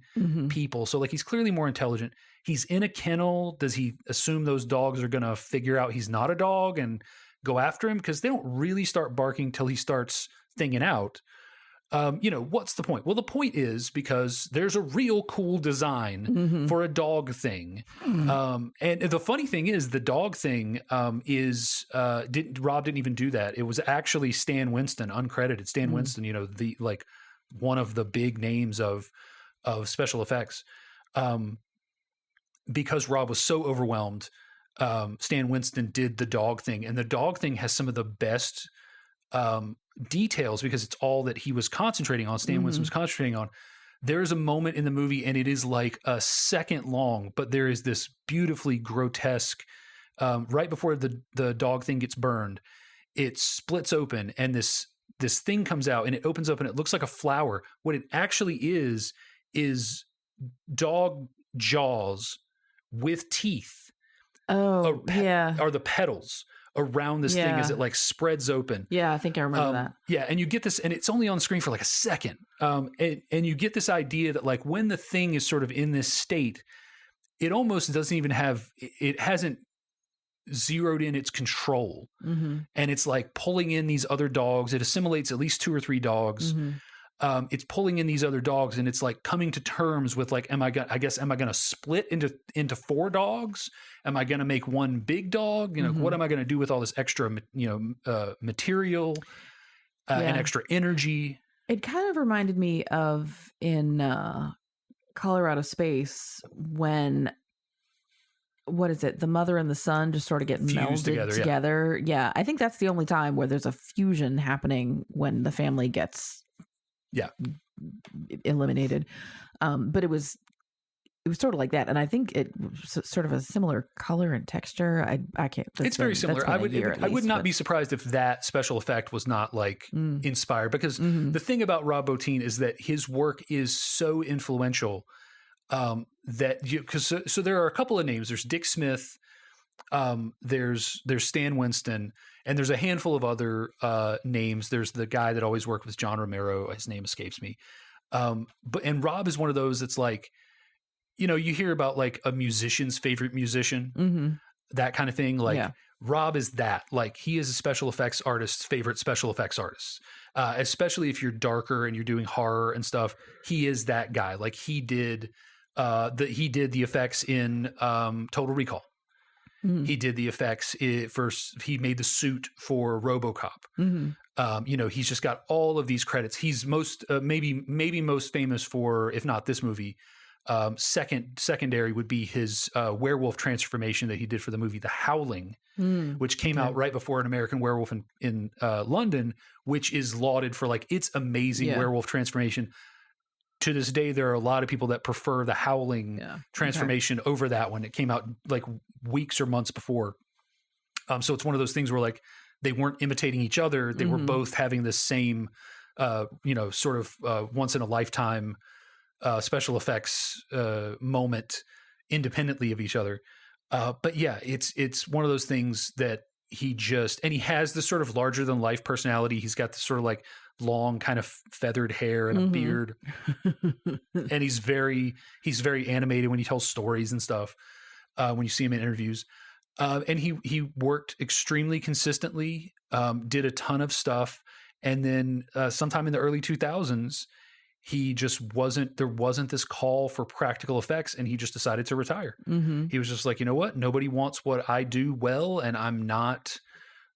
people. So like, he's clearly more intelligent. He's in a kennel. Does he assume those dogs are going to figure out he's not a dog and go after him? Because they don't really start barking till he starts thinging out. You know, what's the point? Well, the point is because there's a real cool design for a dog thing. And the funny thing is, the dog thing Rob didn't even do that. It was actually Stan Winston, uncredited Stan Winston, you know, the like one of the big names of special effects. Because Rob was so overwhelmed, Stan Winston did the dog thing, and the dog thing has some of the best details because it's all that he was concentrating on. Stan Winston was concentrating on. There's a moment in the movie, and it is like a second long, but there is this beautifully grotesque, right before the dog thing gets burned, it splits open, and this thing comes out, and it opens up, and it looks like a flower. What it actually is dog jaws with teeth.
Are the
petals around this thing as it like spreads open.
Yeah, I think I remember that.
Yeah, and you get this, and it's only on screen for like a second. And you get this idea that like when the thing is sort of in this state, it almost doesn't even have, it hasn't zeroed in its control.
Mm-hmm.
And it's like pulling in these other dogs. It assimilates at least 2 or 3 dogs.
Mm-hmm.
It's pulling in these other dogs, and it's like coming to terms with like, am I going to split into 4 dogs? Am I going to make one big dog? You know, what am I going to do with all this extra, material and extra energy?
It kind of reminded me of in Colorado Space when, what is it? The mother and the son just sort of get
Fused
melded together. Yeah. I think that's the only time where there's a fusion happening, when the family gets eliminated. But it was sort of like that, and I think it was sort of a similar color and texture. I can't.
It's very similar. I would not be surprised if that special effect was not like inspired, because the thing about Rob Bottin is that his work is so influential that so there are a couple of names. There's Dick Smith, there's Stan Winston, and there's a handful of other names. There's the guy that always worked with John Romero. His name escapes me. And Rob is one of those that's like, you know, you hear about like a musician's favorite musician, that kind of thing. Like Rob is that. Like he is a special effects artist's favorite special effects artist, especially if you're darker and you're doing horror and stuff. He is that guy. Like he did the effects in Total Recall. He did the effects he made the suit for RoboCop. You know, he's just got all of these credits. He's maybe most famous for, if not this movie, secondary would be his werewolf transformation that he did for the movie The Howling, which came out right before An American Werewolf in London, which is lauded for like its amazing werewolf transformation. To this day, there are a lot of people that prefer The Howling transformation over that one. It came out like weeks or months before. So it's one of those things where like they weren't imitating each other. They were both having the same, sort of once in a lifetime special effects moment independently of each other. But yeah, it's one of those things that he has this sort of larger than life personality. He's got this sort of like long kind of feathered hair and a beard. And he's very animated when he tells stories and stuff, when you see him in interviews. And he worked extremely consistently, did a ton of stuff. And then sometime in the early 2000s, there wasn't this call for practical effects, and he just decided to retire. He was just like, you know what? Nobody wants what I do well, and I'm not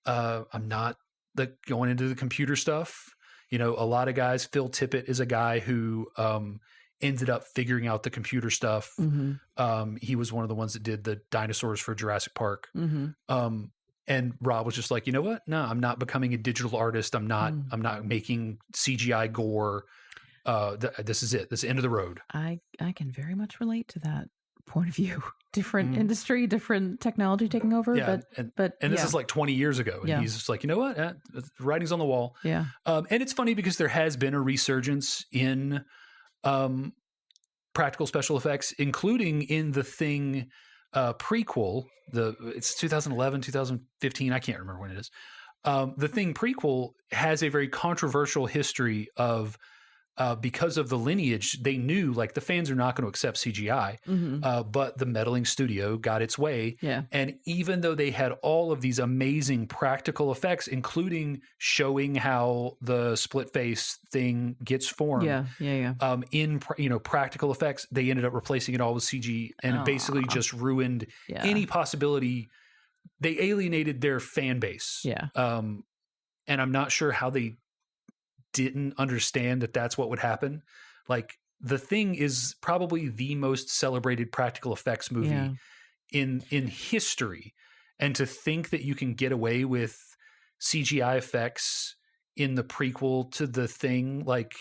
going into the computer stuff. You know, a lot of guys, Phil Tippett is a guy who ended up figuring out the computer stuff. He was one of the ones that did the dinosaurs for Jurassic Park. And Rob was just like, you know what? No, I'm not becoming a digital artist. I'm not making CGI gore. This is it. This is the end of the road.
I can very much relate to that point of view. Different industry, different technology taking over.
Yeah,
but
this is like 20 years ago. And he's just like, you know what? Writing's on the wall.
Yeah. And
it's funny because there has been a resurgence in practical special effects, including in the Thing prequel. It's 2011, 2015. I can't remember when it is. The Thing prequel has a very controversial history of, because of the lineage, they knew like the fans are not going to accept CGI, but the meddling studio got its way.
Yeah.
And even though they had all of these amazing practical effects, including showing how the split face thing gets formed, in practical effects, they ended up replacing it all with CG, and it basically just ruined any possibility. They alienated their fan base.
Yeah.
And I'm not sure how they didn't understand that that's what would happen. Like The Thing is probably the most celebrated practical effects movie in history. And to think that you can get away with CGI effects in the prequel to The Thing, like,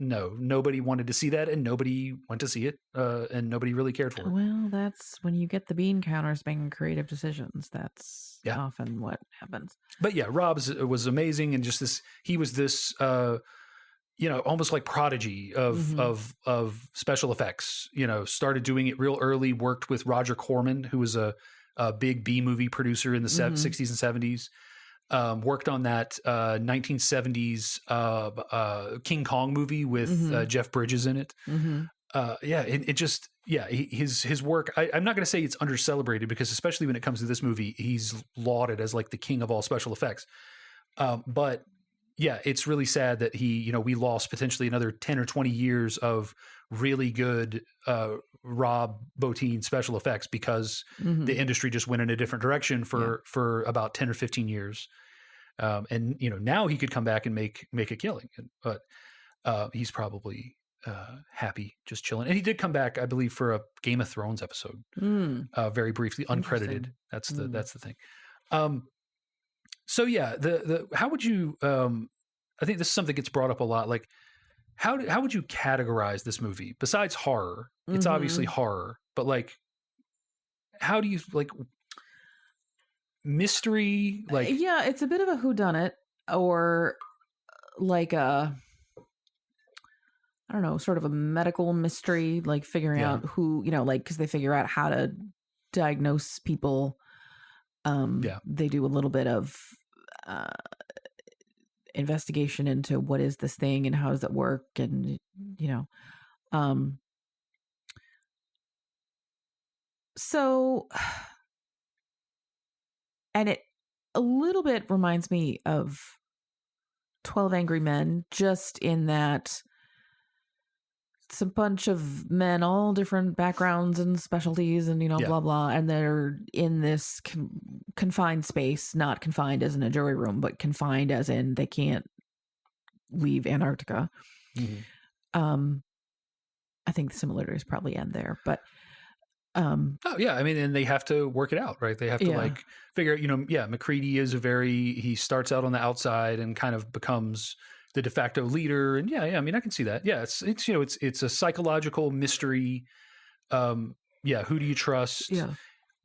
no, nobody wanted to see that, and nobody went to see it, and nobody really cared for it.
Well, that's when you get the bean counters making creative decisions. That's often what happens.
But yeah, Rob was amazing, and just this, he was this, almost like prodigy of special effects. You know, started doing it real early. Worked with Roger Corman, who was a big B movie producer in the 60s and 70s. Worked on that 1970s King Kong movie with Jeff Bridges in it. His work, I'm not going to say it's under-celebrated, because especially when it comes to this movie, he's lauded as like the king of all special effects. But yeah, it's really sad that we lost potentially another 10 or 20 years of really good Rob Bottin special effects, because the industry just went in a different direction for about 10 or 15 years. And now he could come back and make a killing, but he's probably happy just chilling. And he did come back, I believe, for a Game of Thrones episode, very briefly, uncredited. That's the thing. So yeah, how would you? I think this is something that gets brought up a lot. Like, how would you categorize this movie besides horror? It's obviously horror, but like, how do you like mystery? Like,
yeah, it's a bit of a whodunit, or like a, I don't know, sort of a medical mystery, like figuring out who, like, because they figure out how to diagnose people. They do a little bit of investigation into what is this thing and how does it work, and so, and it a little bit reminds me of 12 Angry Men, just in that it's a bunch of men, all different backgrounds and specialties, and blah blah, and they're in this confined space, not confined as in a jury room, but confined as in they can't leave Antarctica. I think the similarities probably end there, but
I mean, and they have to work it out, right? They have to like figure out, MacReady is he starts out on the outside and kind of becomes the de facto leader. And I mean, I can see that. Yeah. It's a psychological mystery. Who do you trust?
Yeah.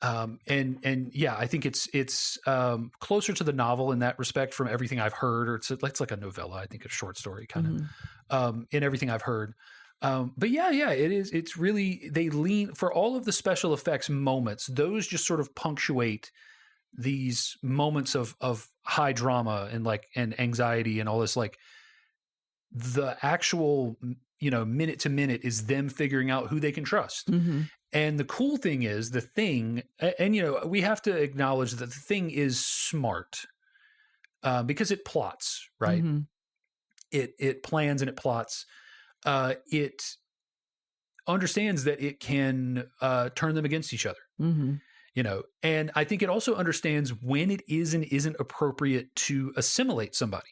I think it's closer to the novel in that respect from everything I've heard, or it's like a novella, I think, a short story kind of, in everything I've heard. But it is. It's really, they lean for all of the special effects moments. Those just sort of punctuate these moments of high drama and anxiety and all this. Like, the actual, minute to minute is them figuring out who they can trust. And the cool thing is The Thing, and we have to acknowledge that The Thing is smart, because it plots, right? It plans and it plots. It understands that it can turn them against each other, and I think it also understands when it is and isn't appropriate to assimilate somebody.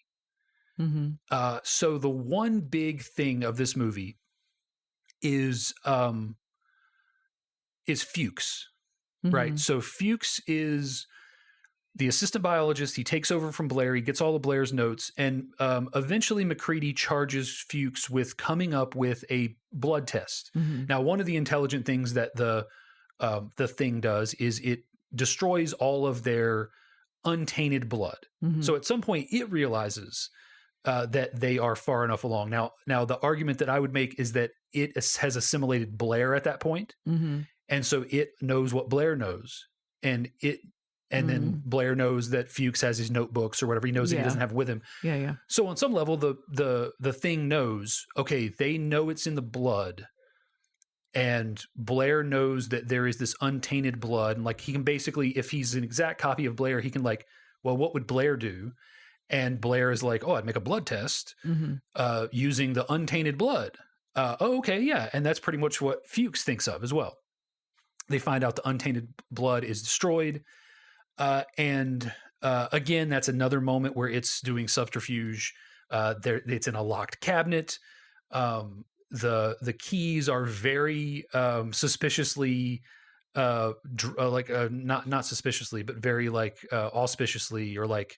So the one big thing of this movie is Fuchs, right? So Fuchs is the assistant biologist. He takes over from Blair. He gets all of Blair's notes, and eventually MacReady charges Fuchs with coming up with a blood test. Now, one of the intelligent things that the Thing does is it destroys all of their untainted blood. So at some point, it realizes that they are far enough along. Now, the argument that I would make is that it has assimilated Blair at that point, and so it knows what Blair knows, and then Blair knows that Fuchs has his notebooks or whatever. He knows that he doesn't have with him. So on some level, the Thing knows, okay, they know it's in the blood, and Blair knows that there is this untainted blood. And like, he can basically, if he's an exact copy of Blair, he can like, well, what would Blair do? And Blair is like, oh, I'd make a blood test using the untainted blood. Okay, yeah. And that's pretty much what Fuchs thinks of as well. They find out the untainted blood is destroyed. And again, that's another moment where it's doing subterfuge. It's in a locked cabinet. The keys are very suspiciously, not suspiciously, but very auspiciously, or like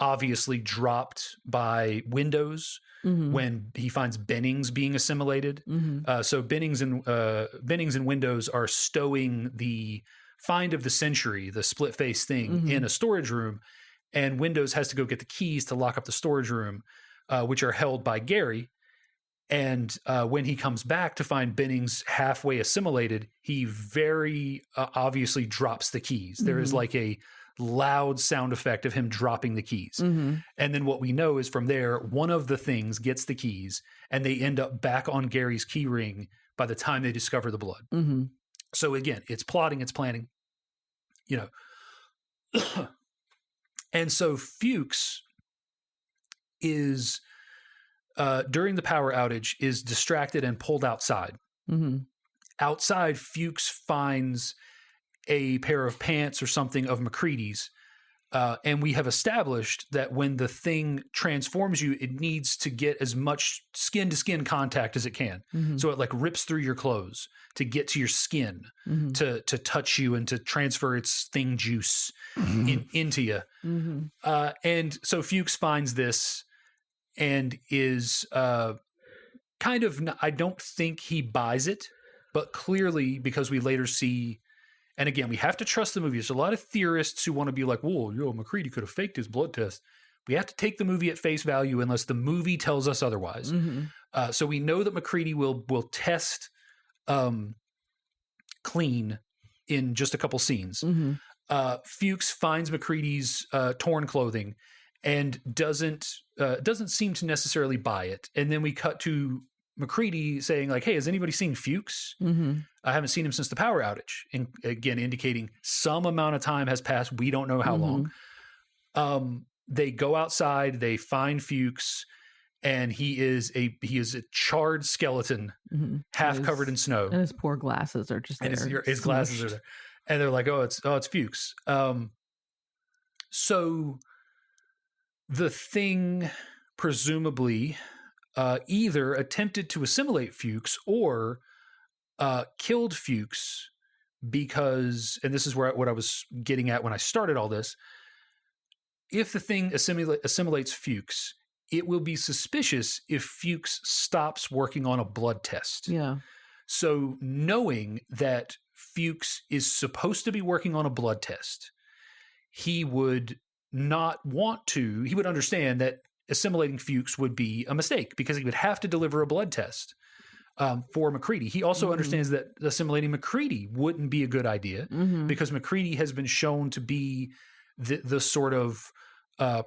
obviously dropped by Windows when he finds Bennings being assimilated. So Bennings and Windows are stowing the find of the century, the split face thing, in a storage room, and Windows has to go get the keys to lock up the storage room, which are held by Gary. And when he comes back to find Bennings halfway assimilated, he very obviously drops the keys. There is like a loud sound effect of him dropping the keys. And then what we know is from there, one of the things gets the keys and they end up back on Gary's key ring by the time they discover the blood. So again, it's plotting, it's planning, you know. And so Fuchs is, during the power outage, is distracted and pulled outside. Outside, Fuchs finds a pair of pants or something of MacReady's. And we have established that when the thing transforms you, it needs to get as much skin-to-skin contact as it can. So it like rips through your clothes to get to your skin, to touch you and to transfer its thing juice into you. And so Fuchs finds this and is kind of, I don't think he buys it, but clearly because we later see, and again, we have to trust the movie. There's a lot of theorists who want to be like, whoa, MacReady could have faked his blood test. We have to take the movie at face value unless the movie tells us otherwise. So we know that MacReady will test clean in just a couple scenes. Fuchs finds MacReady's torn clothing and doesn't seem to necessarily buy it. And then we cut to MacReady saying like, hey, has anybody seen Fuchs? I haven't seen him since the power outage. And again, indicating some amount of time has passed. We don't know how long. They go outside, they find Fuchs, and he is a charred skeleton, half covered in snow.
And his poor glasses are just there.
And his glasses are there. And they're like, oh, it's Fuchs. So the thing presumably either attempted to assimilate Fuchs or killed Fuchs because, and this is what I was getting at when I started all this, if the thing assimilates Fuchs, it will be suspicious if Fuchs stops working on a blood test. So knowing that Fuchs is supposed to be working on a blood test, he would not want to, he would understand that assimilating Fuchs would be a mistake because he would have to deliver a blood test for MacReady. He also understands that assimilating MacReady wouldn't be a good idea because MacReady has been shown to be the sort of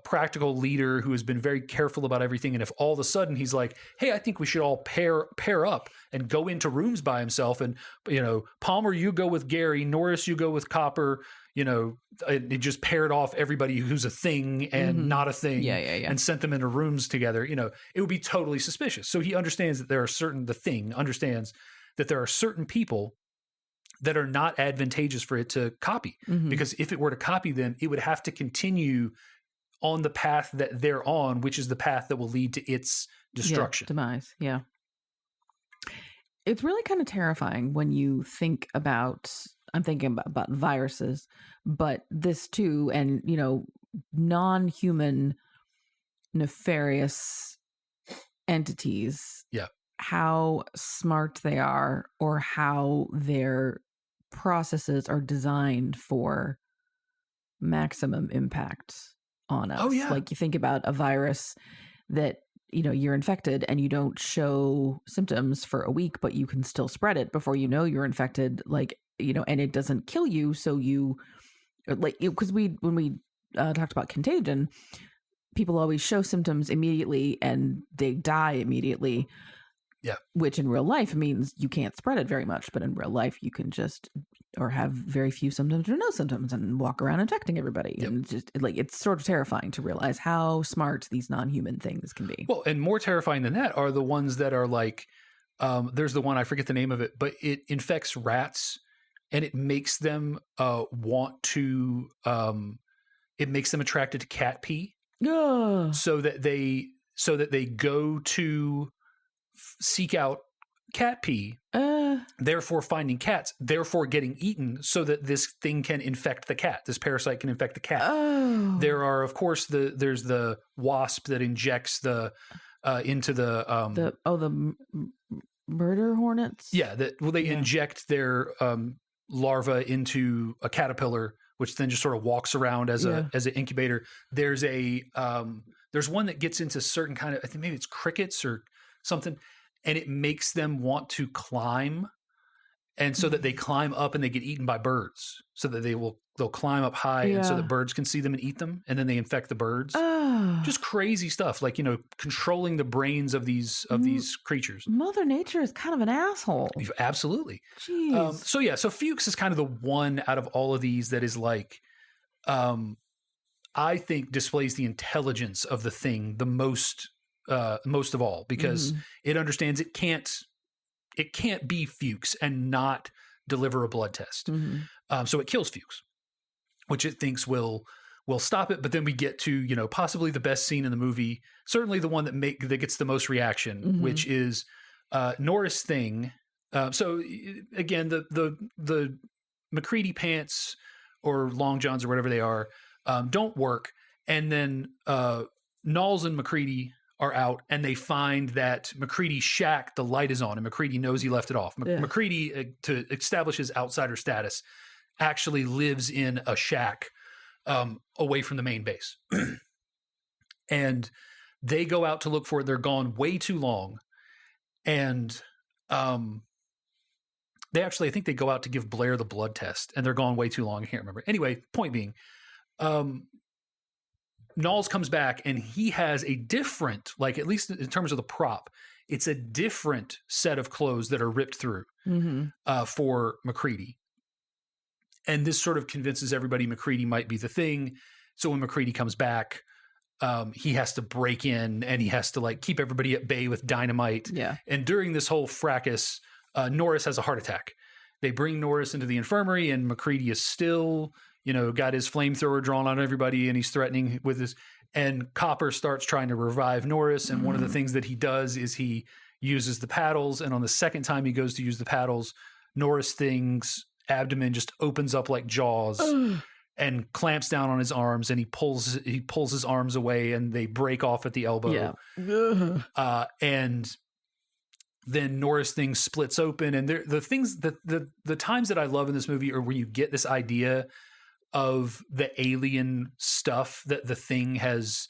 practical leader who has been very careful about everything. And if all of a sudden he's like, hey, I think we should all pair up and go into rooms by himself. And, you know, Palmer, you go with Gary, Norris, you go with Copper, you know, it just paired off everybody who's a thing and not a thing and sent them into rooms together. You know, it would be totally suspicious. So he understands that the thing understands that there are certain people that are not advantageous for it to copy because if it were to copy them, it would have to continue on the path that they're on, which is the path that will lead to its destruction.
Demise. Yeah. It's really kind of terrifying when you think about, I'm thinking about viruses, but this too, and, you know, non-human nefarious entities, how smart they are or how their processes are designed for maximum impact on us.
Oh, yeah.
Like you think about a virus that, you know, you're infected and you don't show symptoms for a week, but you can still spread it before you know you're infected, like, you know, and it doesn't kill you. So you like, because when we talked about contagion, people always show symptoms immediately and they die immediately.
Yeah.
Which in real life means you can't spread it very much, but in real life you can just, or have very few symptoms or no symptoms and walk around infecting everybody. And just like, it's sort of terrifying to realize how smart these non-human things can be.
Well, and more terrifying than that are the ones that are like, there's the one, I forget the name of it, but it infects rats and it makes them want to, it makes them attracted to cat pee. So that they go to seek out cat pee, therefore finding cats, therefore getting eaten so that this thing can infect the cat. This parasite can infect the cat. There are, of course, there's the wasp that injects into the
murder hornets.
Yeah, they inject their larva into a caterpillar, which then just sort of walks around as an incubator. There's there's one that gets into certain kind of, I think maybe it's crickets or something. and it makes them want to climb. And so that they climb up and they get eaten by birds, so that they'll climb up high and so that birds can see them and eat them. And then they infect the birds. Just crazy stuff. Like, controlling the brains of these creatures.
Mother Nature is kind of an asshole.
Absolutely.
Jeez.
So Fuchs is kind of the one out of all of these that is like, I think displays the intelligence of the thing the most of all, because it understands it can't be Fuchs and not deliver a blood test. So it kills Fuchs, which it thinks will stop it. But then we get to, possibly the best scene in the movie, certainly the one that gets the most reaction, which is Norris Thing. So again, the MacReady pants or long johns or whatever they are don't work. And then Knowles and MacReady are out, and they find that MacReady's shack, the light is on, and MacReady knows he left it off. MacReady, to establish his outsider status, actually lives in a shack away from the main base. And they go out to look for it. They're gone way too long. And they actually, I think they go out to give Blair the blood test, and they're gone way too long. I can't remember. Anyway, point being, Knowles comes back and he has a different, like, at least in terms of the prop, it's a different set of clothes that are ripped through for MacReady. And this sort of convinces everybody MacReady might be the thing. So when MacReady comes back, he has to break in and he has to keep everybody at bay with dynamite.
Yeah.
And during this whole fracas, Norris has a heart attack. They bring Norris into the infirmary, and MacReady is still, got his flamethrower drawn on everybody, and he's threatening with his, and Copper starts trying to revive Norris. And one of the things that he does is he uses the paddles. And on the second time he goes to use the paddles, Norris Thing's abdomen just opens up like jaws and clamps down on his arms, and he pulls his arms away, and they break off at the elbow. Yeah. And then Norris Thing splits open. And the things that the times that I love in this movie are when you get this idea of the alien stuff that the thing has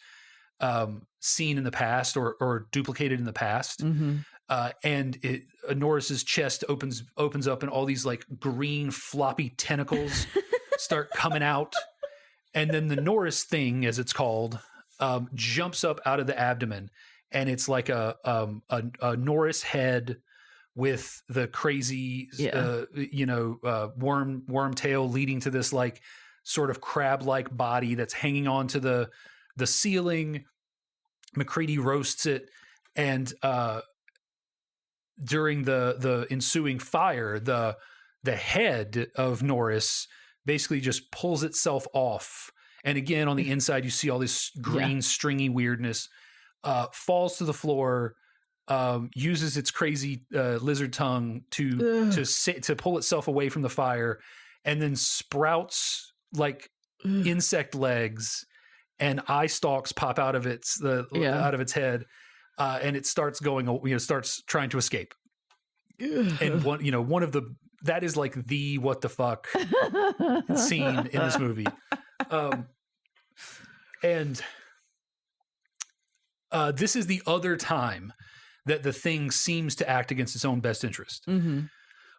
seen in the past or duplicated in the past. And Norris's chest opens up, and all these green floppy tentacles start coming out. And then the Norris Thing, as it's called, jumps up out of the abdomen, and it's like a Norris head with the crazy, worm tail leading to this sort of crab-like body that's hanging onto the ceiling. MacReady roasts it, and during the ensuing fire, the head of Norris basically just pulls itself off. And again, on the inside, you see all this green, stringy weirdness, falls to the floor, uses its crazy lizard tongue to pull itself away from the fire, and then sprouts insect legs, and eye stalks pop out of its head, and it starts starts trying to escape. And one of that is the what the fuck scene in this movie. And this is the other time that the thing seems to act against its own best interest,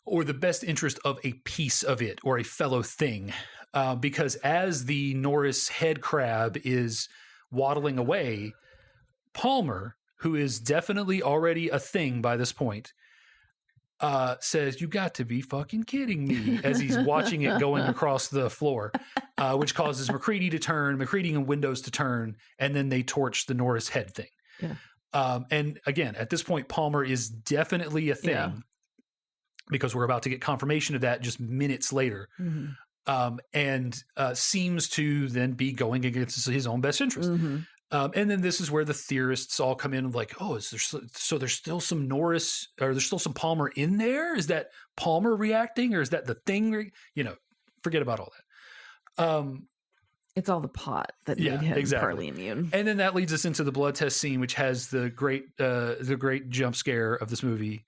or the best interest of a piece of it or a fellow thing. Because as the Norris head crab is waddling away, Palmer, who is definitely already a thing by this point, says, "You got to be fucking kidding me," as he's watching it going across the floor, which causes MacReady and Windows to turn, and then they torch the Norris head thing. Yeah. And again, at this point, Palmer is definitely a thing, because we're about to get confirmation of that just minutes later. And seems to then be going against his own best interest. And then this is where the theorists all come in, there's still some Norris, or there's still some Palmer in there? Is that Palmer reacting, or is that the thing? Forget about all that.
It's all the pot that made him partly immune.
And then that leads us into the blood test scene, which has the great jump scare of this movie,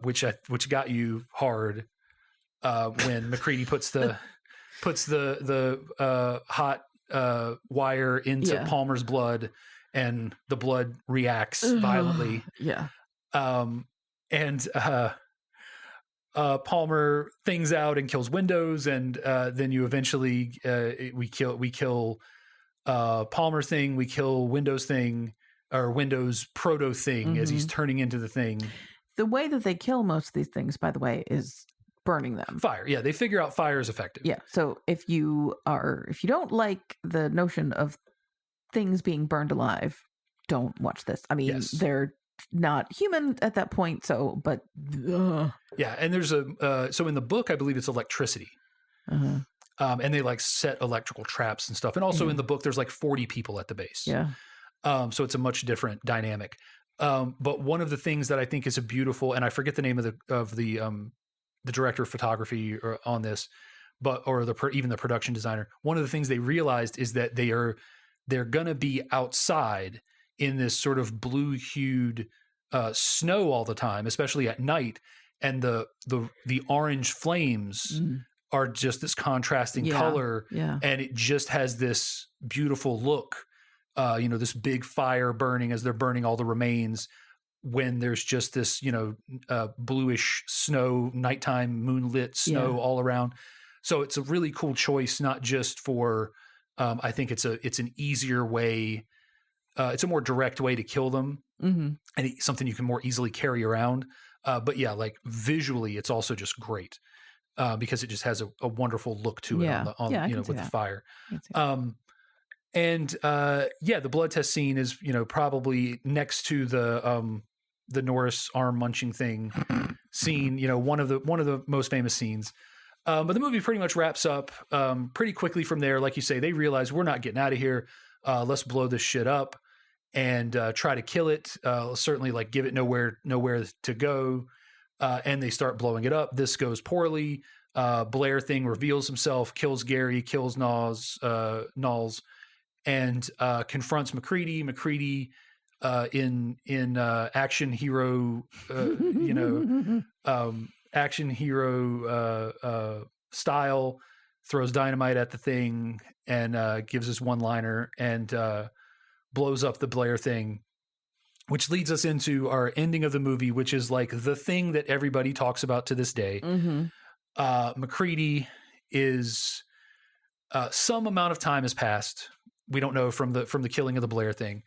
which got you hard. When MacReady puts the hot wire into Palmer's blood, and the blood reacts violently. And Palmer things out and kills Windows, and then you eventually we kill Palmer thing, we kill Windows thing, or Windows proto thing as he's turning into the thing.
The way that they kill most of these things, by the way, is burning them.
Fire. Yeah, they figure out fire is effective.
Yeah. So if you don't like the notion of things being burned alive, don't watch this. I mean, they're not human at that point. So, but
yeah, and there's so in the book, I believe it's electricity, and they like set electrical traps and stuff. And also in the book, there's like 40 people at the base.
Yeah.
So it's a much different dynamic. But one of the things that I think is a beautiful, and I forget the name of the director of photography on this, even the production designer. One of the things they realized is that they're gonna be outside in this sort of blue hued snow all the time, especially at night, and the orange flames are just this contrasting color, and it just has this beautiful look. This big fire burning as they're burning all the remains, when there's just this, bluish snow, nighttime moonlit snow all around. So it's a really cool choice, not just for, I think it's an easier way. It's a more direct way to kill them, and something you can more easily carry around. But yeah, like visually, it's also just great because it just has a wonderful look to it with the fire. The blood test scene is, probably next to the Norris arm munching thing scene, one of the most famous scenes. But the movie pretty much wraps up pretty quickly from there. Like you say, they realize we're not getting out of here. Let's blow this shit up and try to kill it. Certainly, like, give it nowhere to go. And they start blowing it up. This goes poorly. Blair thing reveals himself, kills Gary, kills Knowles, and confronts MacReady. MacReady, in action hero, action hero style, throws dynamite at the thing and gives us one-liner and blows up the Blair thing, which leads us into our ending of the movie, which is like the thing that everybody talks about to this day. MacReady is some amount of time has passed. We don't know from the killing of the Blair thing,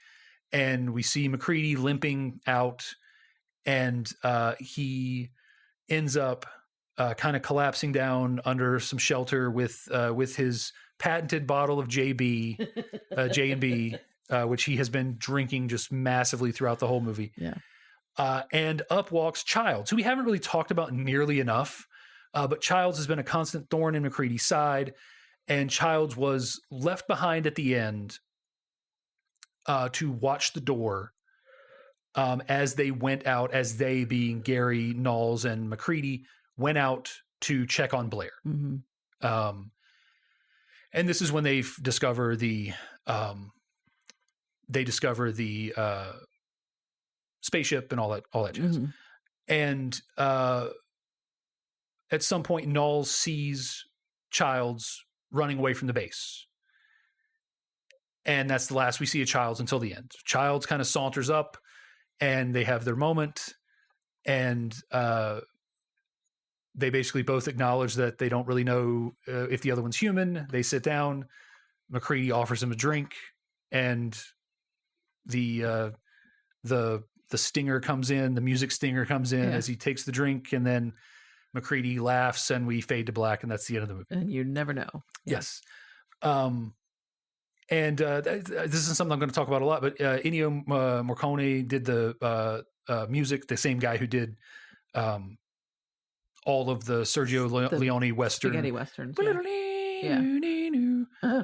and we see MacReady limping out, and he ends up kind of collapsing down under some shelter with his patented bottle of J&B, which he has been drinking just massively throughout the whole movie. Yeah. And up walks Childs, who we haven't really talked about nearly enough, but Childs has been a constant thorn in MacReady's side, and Childs was left behind at the end to watch the door as they went out, as they, being Gary, Knowles, and MacReady, went out to check on Blair. And this is when they discover the spaceship and all that jazz. And at some point, Knowles sees Childs running away from the base. And that's the last we see of Childs until the end. Childs kind of saunters up, and they have their moment, and they basically both acknowledge that they don't really know if the other one's human. They sit down. MacReady offers him a drink, and the stinger comes in. The music stinger comes in as he takes the drink, and then MacReady laughs, and we fade to black, and that's the end of the movie.
And you never know.
Yes. And this is something I'm going to talk about a lot, but Ennio Morricone did the music, the same guy who did all of the Sergio Leone Western.
Spaghetti Westerns.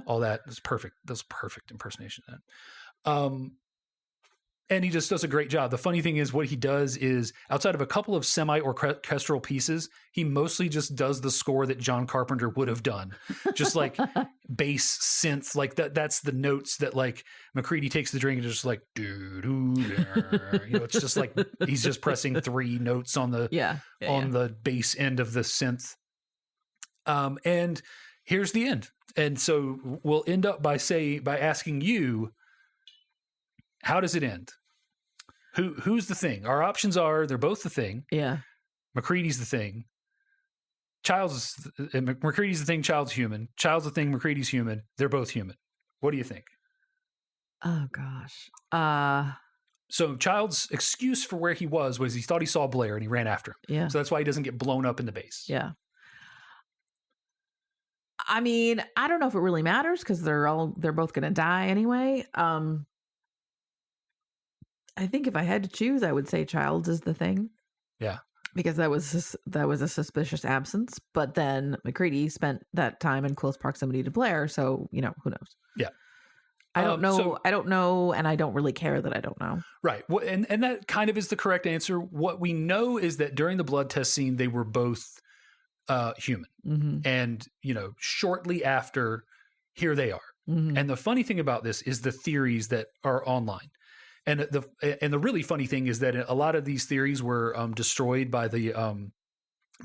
All that was perfect. That was perfect impersonation of that. And he just does a great job. The funny thing is, what he does is, outside of a couple of semi-orchestral pieces, he mostly just does the score that John Carpenter would have done. Just like bass synth, like that's the notes that like MacReady takes the drink and just like it's just like he's just pressing 3 notes on the the bass end of the synth. And here's the end. And so we'll end up by asking you, how does it end? Who's the thing? Our options are they're both the thing.
Yeah.
McCready's the thing. McCready's the thing. Child's human. Child's the thing. McCready's human. They're both human. What do you think?
Oh gosh.
So Child's excuse for where he was he thought he saw Blair and he ran after him.
Yeah.
So that's why he doesn't get blown up in the base.
Yeah. I mean, I don't know if it really matters because they're both going to die anyway. I think if I had to choose, I would say Childs is the thing.
Yeah.
Because that was a suspicious absence. But then McCready spent that time in close proximity to Blair. So, who knows?
Yeah.
I don't know. I don't know. And I don't really care that I don't know.
Right. Well, and that kind of is the correct answer. What we know is that during the blood test scene, they were both human.
Mm-hmm.
And, shortly after, here they are.
Mm-hmm.
And the funny thing about this is the theories that are online. And the really funny thing is that a lot of these theories were destroyed by the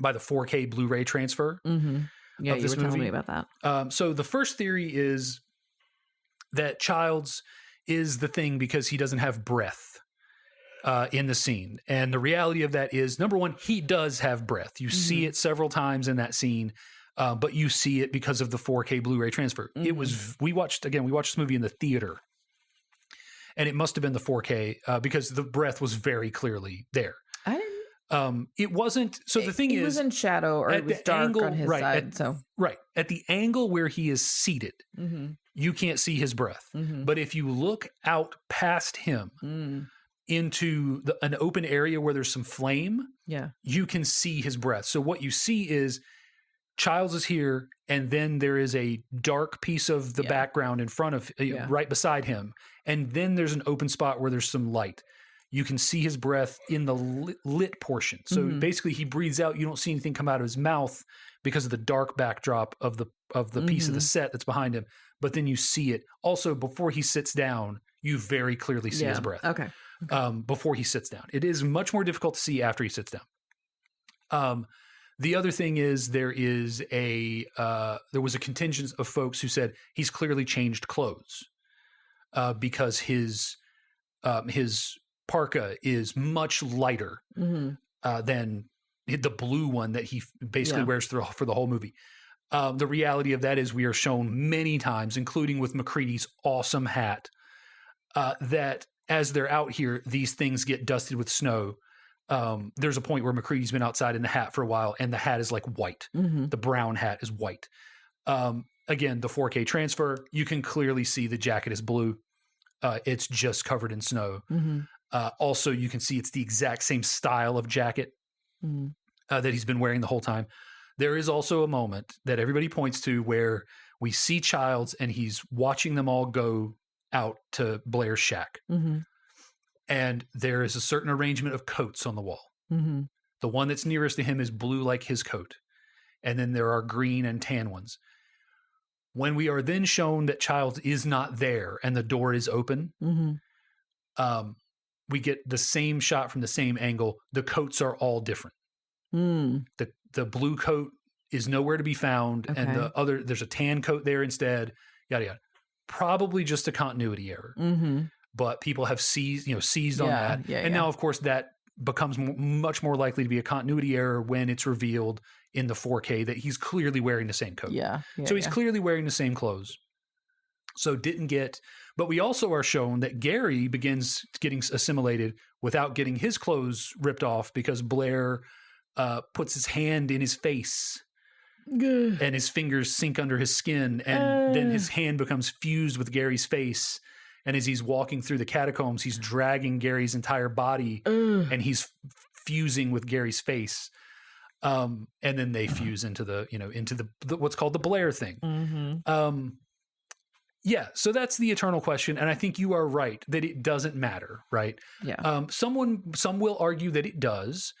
4K Blu-ray transfer.
Mm-hmm. Yeah,
of this
you were telling
movie.
me about that.
So the first theory is that Childs is the thing because he doesn't have breath in the scene. And the reality of that is, number one, he does have breath. You see it several times in that scene, but you see it because of the 4K Blu-ray transfer.
Mm-hmm.
We watched this movie in the theater. And it must have been the 4K because the breath was very clearly there.
I didn't.
It wasn't. So the thing
he
is,
was in shadow, or it was dark
angle,
on his side.
Right at the angle where he is seated, you can't see his breath.
Mm-hmm.
But if you look out past him into an open area where there's some flame, you can see his breath. So what you see is Childs is here, and then there is a dark piece of the background in front of, right beside him. And then there's an open spot where there's some light. You can see his breath in the lit portion. So basically he breathes out. You don't see anything come out of his mouth because of the dark backdrop of the piece of the set that's behind him. But then you see it. Also, before he sits down, you very clearly see his breath.
Okay.
Before he sits down. It is much more difficult to see after he sits down. The other thing is there was a contingent of folks who said he's clearly changed clothes because his parka is much lighter than the blue one that he basically wears for the whole movie. The reality of that is we are shown many times, including with McCready's awesome hat, that as they're out here, these things get dusted with snow. There's a point where McCready's been outside in the hat for a while and the hat is like white. The brown hat is white. Again, the 4K transfer, you can clearly see the jacket is blue. It's just covered in snow. Also, you can see it's the exact same style of jacket that he's been wearing the whole time. There is also a moment that everybody points to where we see Childs and he's watching them all go out to Blair's shack. And there is a certain arrangement of coats on the wall. The one that's nearest to him is blue like his coat. And then there are green and tan ones. When we are then shown that Childs is not there and the door is open, we get the same shot from the same angle. The coats are all different. The blue coat is nowhere to be found. And there's a tan coat there instead, yada, yada. Probably just a continuity error. But people have seized on that. And now, of course, that becomes much more likely to be a continuity error when it's revealed in the 4K that he's clearly wearing the same coat. So he's clearly wearing the same clothes. So but we also are shown that Gary begins getting assimilated without getting his clothes ripped off because Blair puts his hand in his face and his fingers sink under his skin. And then his hand becomes fused with Gary's face. And as he's walking through the catacombs, he's dragging Gary's entire body and he's fusing with Gary's face. And then they fuse into the what's called the Blair thing. So that's the eternal question. And I think you are right that it doesn't matter, right? Some will argue that it does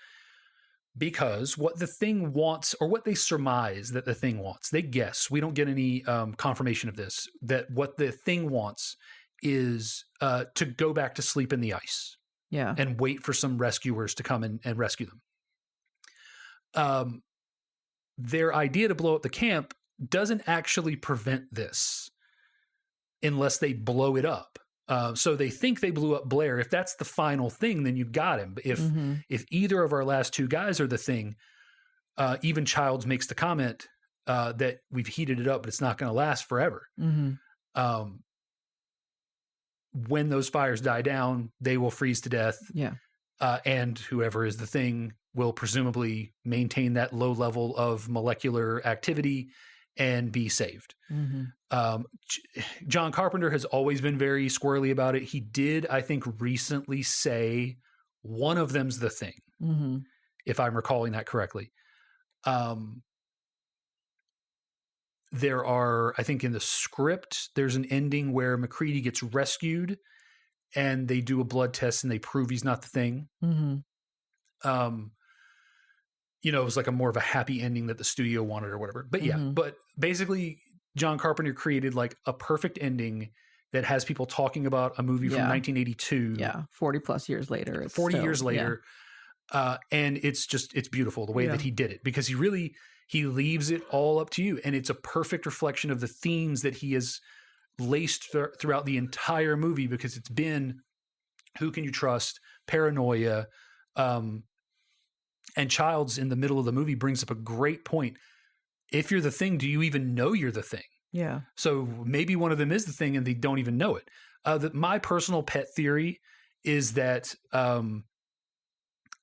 because what the thing wants or what they surmise that the thing wants, they guess, we don't get any confirmation of this, that what the thing wants is to go back to sleep in the ice and wait for some rescuers to come and rescue them. Their idea to blow up the camp doesn't actually prevent this unless they blow it up. So they think they blew up Blair. If that's the final thing, then you got him. But if either of our last two guys are the thing, even Childs makes the comment that we've heated it up, but it's not going to last forever. When those fires die down, they will freeze to death.
Yeah.
And whoever is the thing will presumably maintain that low level of molecular activity and be saved. John Carpenter has always been very squirrely about it. He did, I think, recently say one of them's the thing, if I'm recalling that correctly. There are, I think in the script, there's an ending where MacReady gets rescued and they do a blood test and they prove he's not the thing. It was like a more of a happy ending that the studio wanted or whatever. But but basically John Carpenter created like a perfect ending that has people talking about a movie from 1982.
Yeah. 40 plus years later.
40 years later. And it's beautiful the way that he did it, because he leaves it all up to you. And it's a perfect reflection of the themes that he has laced throughout the entire movie, because it's been who can you trust, paranoia, and Childs in the middle of the movie brings up a great point. If you're the thing, do you even know you're the thing?
Yeah.
So maybe one of them is the thing and they don't even know it. My personal pet theory is that, and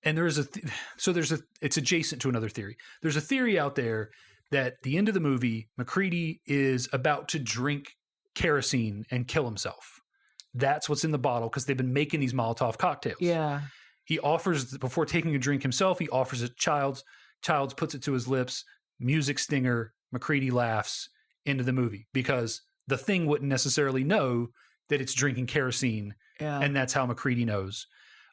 it's adjacent to another theory. There's a theory out there that at the end of the movie, MacReady is about to drink kerosene and kill himself. That's what's in the bottle, because they've been making these Molotov cocktails.
Yeah.
He offers, before taking a drink himself, he offers it Childs. Childs puts it to his lips. Music stinger. MacReady laughs into the movie, because the thing wouldn't necessarily know that it's drinking kerosene.
Yeah.
And that's how MacReady knows.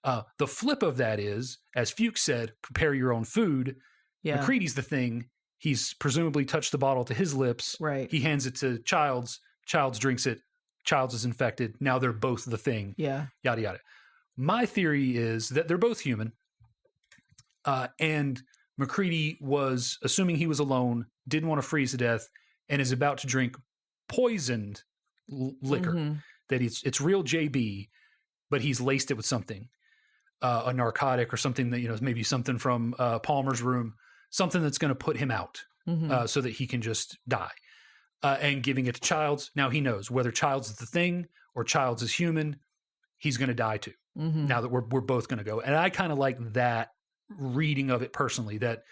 The flip of that is, as Fuchs said, prepare your own food. Yeah. MacReady's the thing. He's presumably touched the bottle to his lips.
Right.
He hands it to Childs. Childs drinks it. Childs is infected. Now they're both the thing.
Yeah.
Yada, yada. My theory is that they're both human. And MacReady was, assuming he was alone, didn't want to freeze to death, and is about to drink poisoned liquor. That it's real JB, but he's laced it with something, a narcotic or something that, maybe something from Palmer's room, something that's going to put him out so that he can just die. And giving it to Childs. Now he knows whether Childs is the thing or Childs is human, he's going to die too. Now that we're both going to go. And I kind of like that reading of it personally, that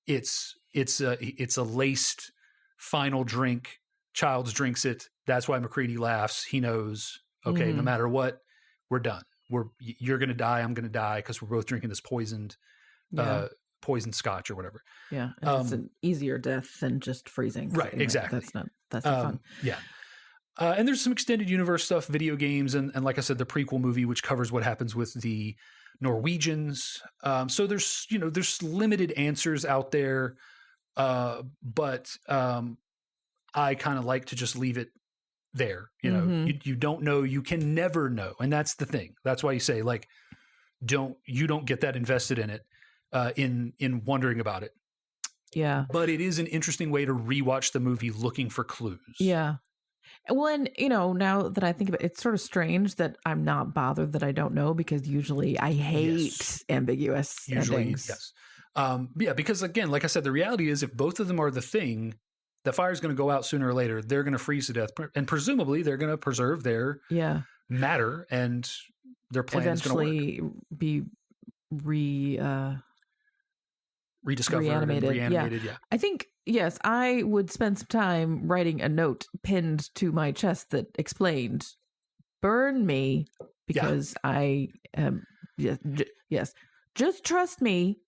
it's a laced final drink. Childs drinks it. That's why MacReady laughs. He knows, okay, no matter what, we're done. You're going to die. I'm going to die, because we're both drinking this poisoned scotch or whatever.
Yeah. And it's an easier death than just freezing.
Right.
Anyway,
exactly.
That's not fun.
Yeah. And there's some extended universe stuff, video games, and like I said, the prequel movie, which covers what happens with the Norwegians. So there's limited answers out there. But I kind of like to just leave it there. You don't know, you can never know. And that's the thing. That's why you say, like, you don't get that invested in it, in wondering about it.
Yeah.
But it is an interesting way to rewatch the movie looking for clues.
Yeah. Well, and, now that I think about it, it's sort of strange that I'm not bothered that I don't know, because usually I hate ambiguous endings.
Yes. Yeah, because again, like I said, the reality is if both of them are the thing, the fire's going to go out sooner or later. They're going to freeze to death, and presumably they're going to preserve their matter, and their plan
eventually
is going to work.
Be
rediscovered, reanimated. Yeah.
I think, yes, I would spend some time writing a note pinned to my chest that explained, burn me, because I am, yes, just trust me,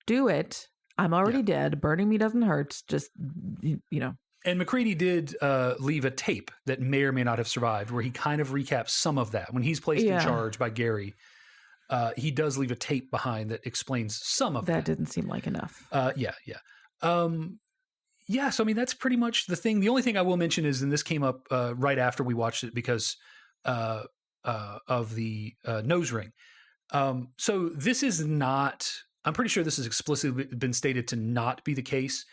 do it. I'm already dead. Burning me doesn't hurt. Just,
And MacReady did leave a tape that may or may not have survived, where he kind of recaps some of that. When he's placed in charge by Gary, he does leave a tape behind that explains some of that.
That didn't seem like enough.
Yeah. So, I mean, that's pretty much the thing. The only thing I will mention is, and this came up right after we watched it because of the nose ring. So this is not, I'm pretty sure this has explicitly been stated to not be the case,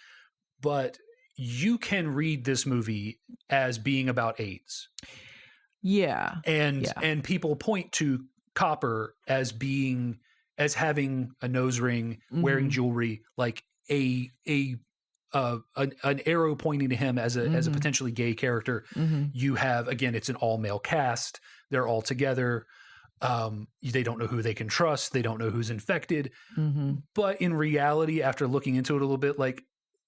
but you can read this movie as being about AIDS.
Yeah.
And people point to Copper as having a nose ring, wearing jewelry, like an arrow pointing to him as a potentially gay character. You have, again, it's an all male cast. They're all together. They don't know who they can trust. They don't know who's infected. But in reality, after looking into it a little bit, like,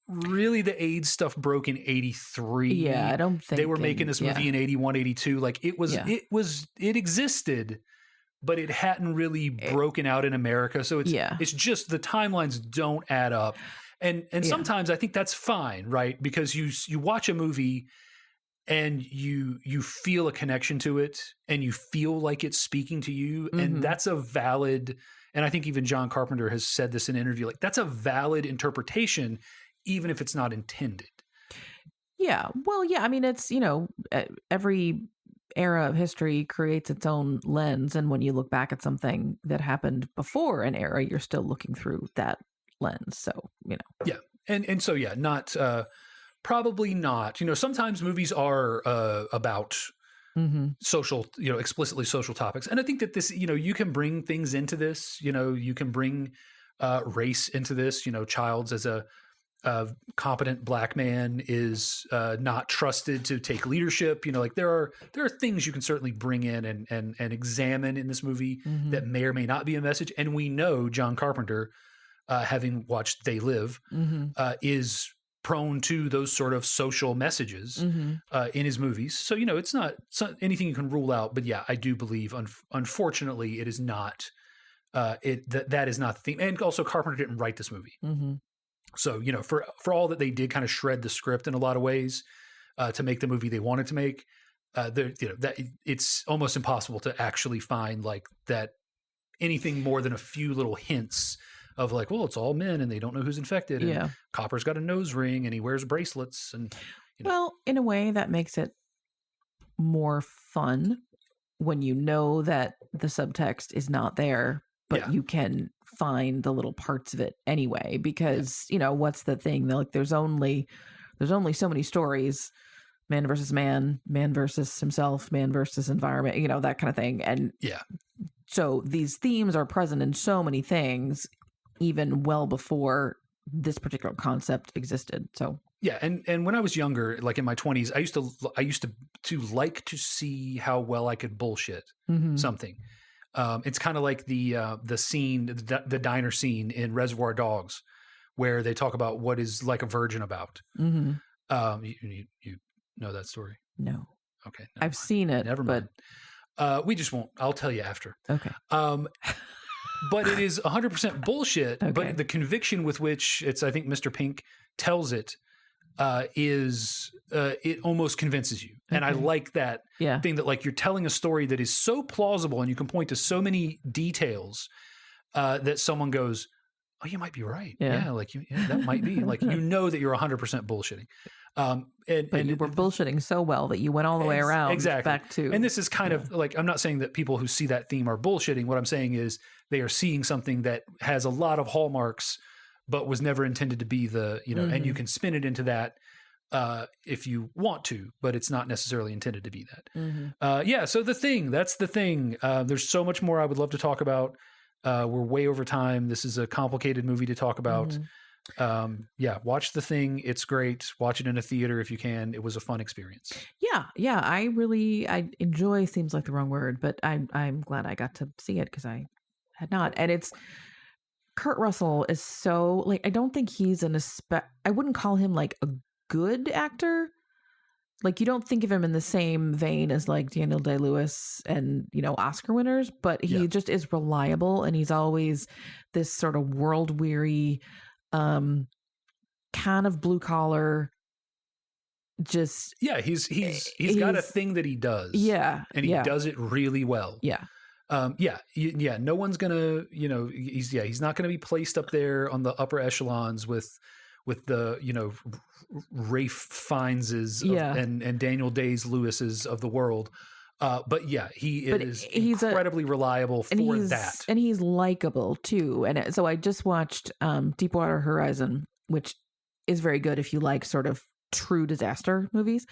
really the AIDS stuff broke in 83.
Yeah, I don't think
they were making this movie in 81, 82. Like, it existed, but it hadn't really broken out in America. So it's just the timelines don't add up. And sometimes I think that's fine, right? Because you watch a movie and you feel a connection to it and you feel like it's speaking to you. And that's a valid, and I think even John Carpenter has said this in an interview, like, that's a valid interpretation, even if it's not intended.
Yeah. Well, yeah. I mean, it's, every era of history creates its own lens. And when you look back at something that happened before an era, you're still looking through that lens. So,
Yeah. And so, yeah, not, probably not. Sometimes movies are about social, explicitly social topics. And I think that this, you can bring things into this, you can bring race into this. Childs as a competent Black man is not trusted to take leadership. Like, there are things you can certainly bring in and examine in this movie that may or may not be a message. And we know John Carpenter, having watched They Live, is prone to those sort of social messages in his movies. So, it's not anything you can rule out. But yeah, I do believe, unfortunately, it is not. That is not the theme. And also, Carpenter didn't write this movie. So, for all that they did kind of shred the script in a lot of ways to make the movie they wanted to make, that it's almost impossible to actually find like that anything more than a few little hints of like, well, it's all men and they don't know who's infected. And Copper's got a nose ring and he wears bracelets. And
well, in a way that makes it more fun when you know that the subtext is not there, but you can find the little parts of it anyway, because what's the thing? Like, there's only so many stories, man versus man versus himself, man versus environment, that kind of thing. And so these themes are present in so many things, even well before this particular concept existed. So
yeah, and when I was younger, like in my 20s, I used to like to see how well I could bullshit something. It's kind of like the scene, the diner scene in Reservoir Dogs, where they talk about what is like a virgin about. You know that story?
No.
Okay.
I've seen it.
Never mind. We just won't. I'll tell you after.
Okay.
But it is 100% bullshit. Okay. But the conviction with which I think Mr. Pink tells it is it almost convinces you. Okay. And I like that thing that, like, you're telling a story that is so plausible and you can point to so many details that someone goes, oh, you might be right. Yeah, like that might be. Like, that you're 100% bullshitting. And
you were bullshitting so well that you went all the way around back to.
And this is kind of like, I'm not saying that people who see that theme are bullshitting. What I'm saying is they are seeing something that has a lot of hallmarks, but was never intended to be the, and you can spin it into that if you want to, but it's not necessarily intended to be that. So that's the thing. There's so much more I would love to talk about. We're way over time. This is a complicated movie to talk about. Watch The Thing. It's great. Watch it in a theater if you can. It was a fun experience. Yeah.
I enjoy seems like the wrong word, but I'm glad I got to see it because I had not. And it's Kurt Russell is so, like, I don't think he's I wouldn't call him like a good actor. Like, you don't think of him in the same vein as like Daniel Day-Lewis and, Oscar winners, but he just is reliable, and he's always this sort of world weary, kind of blue collar. Just
he's got a thing that he does. And he does it really well. No one's gonna, he's not gonna be placed up there on the upper echelons with the, Rafe Fiennes's and Daniel Day-Lewis's of the world. But he's incredibly reliable for that.
And he's likable too. And so I just watched Deepwater Horizon, which is very good if you like sort of true disaster movies.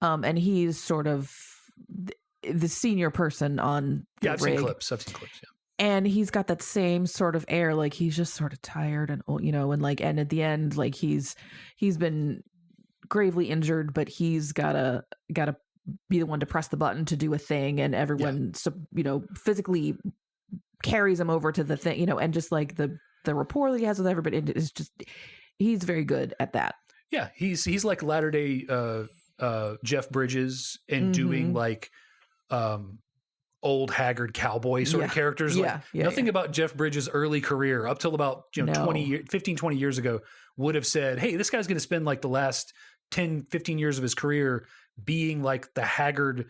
And he's sort of the senior person on the
I've
rig.
seen clips. Yeah.
And he's got that same sort of air, like he's just sort of tired and old, and at the end, like he's been gravely injured, but he's gotta be the one to press the button to do a thing, and everyone physically carries him over to the thing, and just like the rapport that he has with everybody, it is just, he's very good at that.
Yeah, he's like latter day Jeff Bridges and doing like old haggard cowboy sort of characters. Nothing about Jeff Bridges' early career up till about 15-20 years ago would have said, hey, this guy's going to spend like the last 10-15 years of his career being like the haggard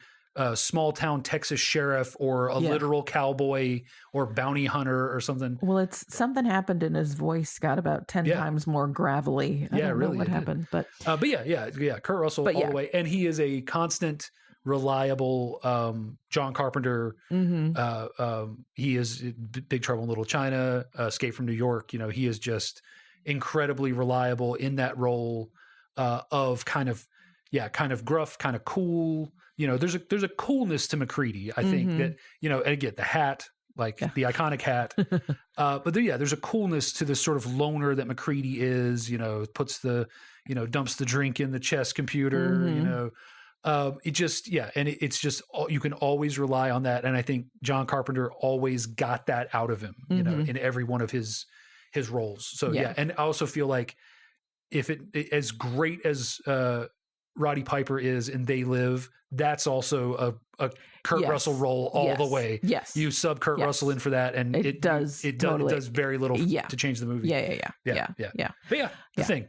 small town Texas sheriff or a literal cowboy or bounty hunter or something.
Well, it's something happened and his voice got about 10 times more gravelly. I don't know what happened, but Kurt Russell all the way. And he is a constant, reliable John Carpenter. He is Big Trouble in Little China, Escape from New York. He is just incredibly reliable in that role of kind of gruff, kind of cool. There's a coolness to MacReady. I think that, and again, the hat, the iconic hat. But there's a coolness to this sort of loner that MacReady is, puts dumps the drink in the chess computer, it just, and it's just, you can always rely on that. And I think John Carpenter always got that out of him, in every one of his roles. So and I also feel like if as great as Roddy Piper is in They Live, that's also a Kurt Russell role all the way. Yes. You sub Kurt Russell in for that, and it does very little to change the movie. Yeah.
But the thing.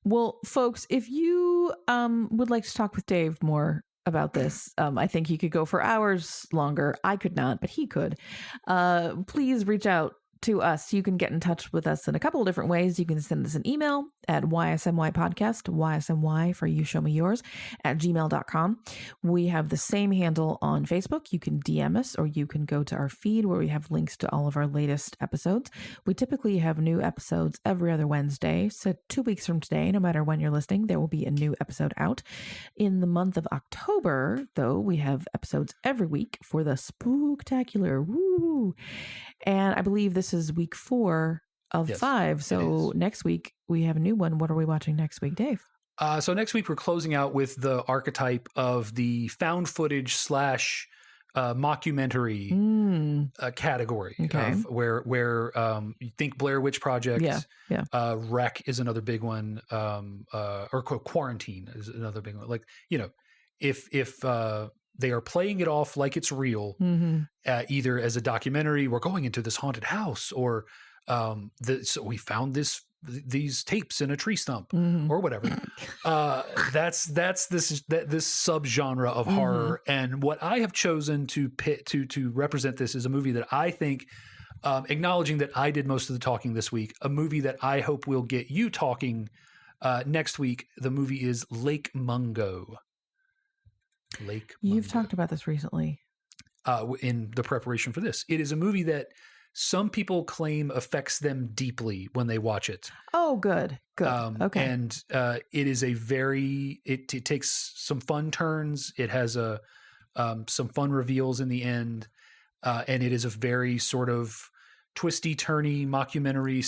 Well, folks, if you would like to talk with Dave more about this, I think he could go for hours longer. I could not, but he could. Please reach out to us. You can get in touch with us in a couple of different ways. You can send us an email at ysmypodcast, ysmy for you show me yours, at gmail.com. We have the same handle on Facebook. You can DM us, or you can go to our feed where we have links to all of our latest episodes. We typically have new episodes every other Wednesday. So 2 weeks from today, no matter when you're listening, there will be a new episode out. In the month of October, though, we have episodes every week for the Spooktacular. Woo! And I believe this is week 4 of 5. So next week we have a new one. What are we watching next week, Dave?
So next week we're closing out with the archetype of the found footage / mockumentary category, of where you think Blair Witch Project, Wreck is another big one, or Quarantine is another big one. Like, if they are playing it off like it's real, either as a documentary, we're going into this haunted house, or so we found these tapes in a tree stump, or whatever. That's this subgenre of horror. And what I have chosen to represent this is a movie that I think, acknowledging that I did most of the talking this week, a movie that I hope will get you talking next week. The movie is Lake Mungo.
You've talked about this recently.
In the preparation for this. It is a movie that some people claim affects them deeply when they watch it.
Oh, good. Okay.
And it is it takes some fun turns. It has some fun reveals in the end. And it is a very sort of twisty, turny mockumentary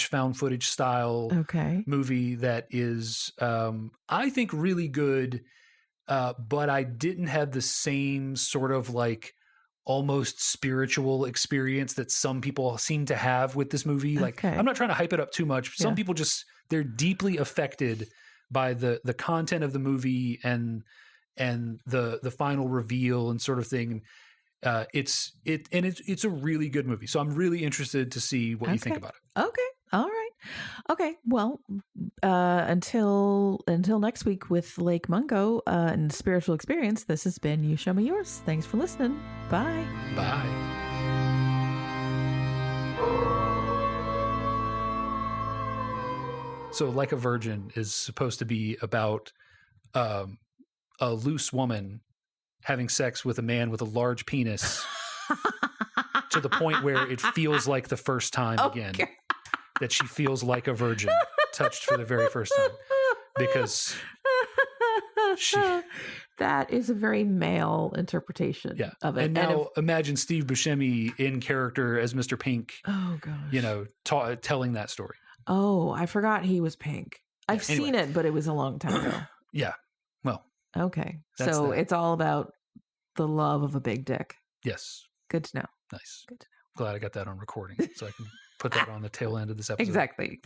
/ found footage style movie that is, I think, really good. But I didn't have the same sort of like almost spiritual experience that some people seem to have with this movie. Like, I'm not trying to hype it up too much. Some people they're deeply affected by the content of the movie and the final reveal and sort of thing. It's a really good movie. So I'm really interested to see what you think about it.
Okay. All right. Okay. Well, until next week with Lake Mungo and Spiritual Experience, this has been You Show Me Yours. Thanks for listening. Bye.
Bye. So Like a Virgin is supposed to be about a loose woman having sex with a man with a large penis to the point where it feels like the first time again. That she feels like a virgin touched for the very first time, because
That is a very male interpretation
Yeah.
of it.
And now imagine Steve Buscemi in character as Mr. Pink,
oh gosh,
you know, telling that story.
Oh, I forgot he was pink. I've
anyway.
seen it, but it was a long time ago.
Yeah. Well,
Okay.
that's
So
that.
it's all about the love of a big dick.
Yes.
Good to know.
Nice.
Good to know.
Glad I got that on recording so I can put that on the tail end of this episode.
Exactly.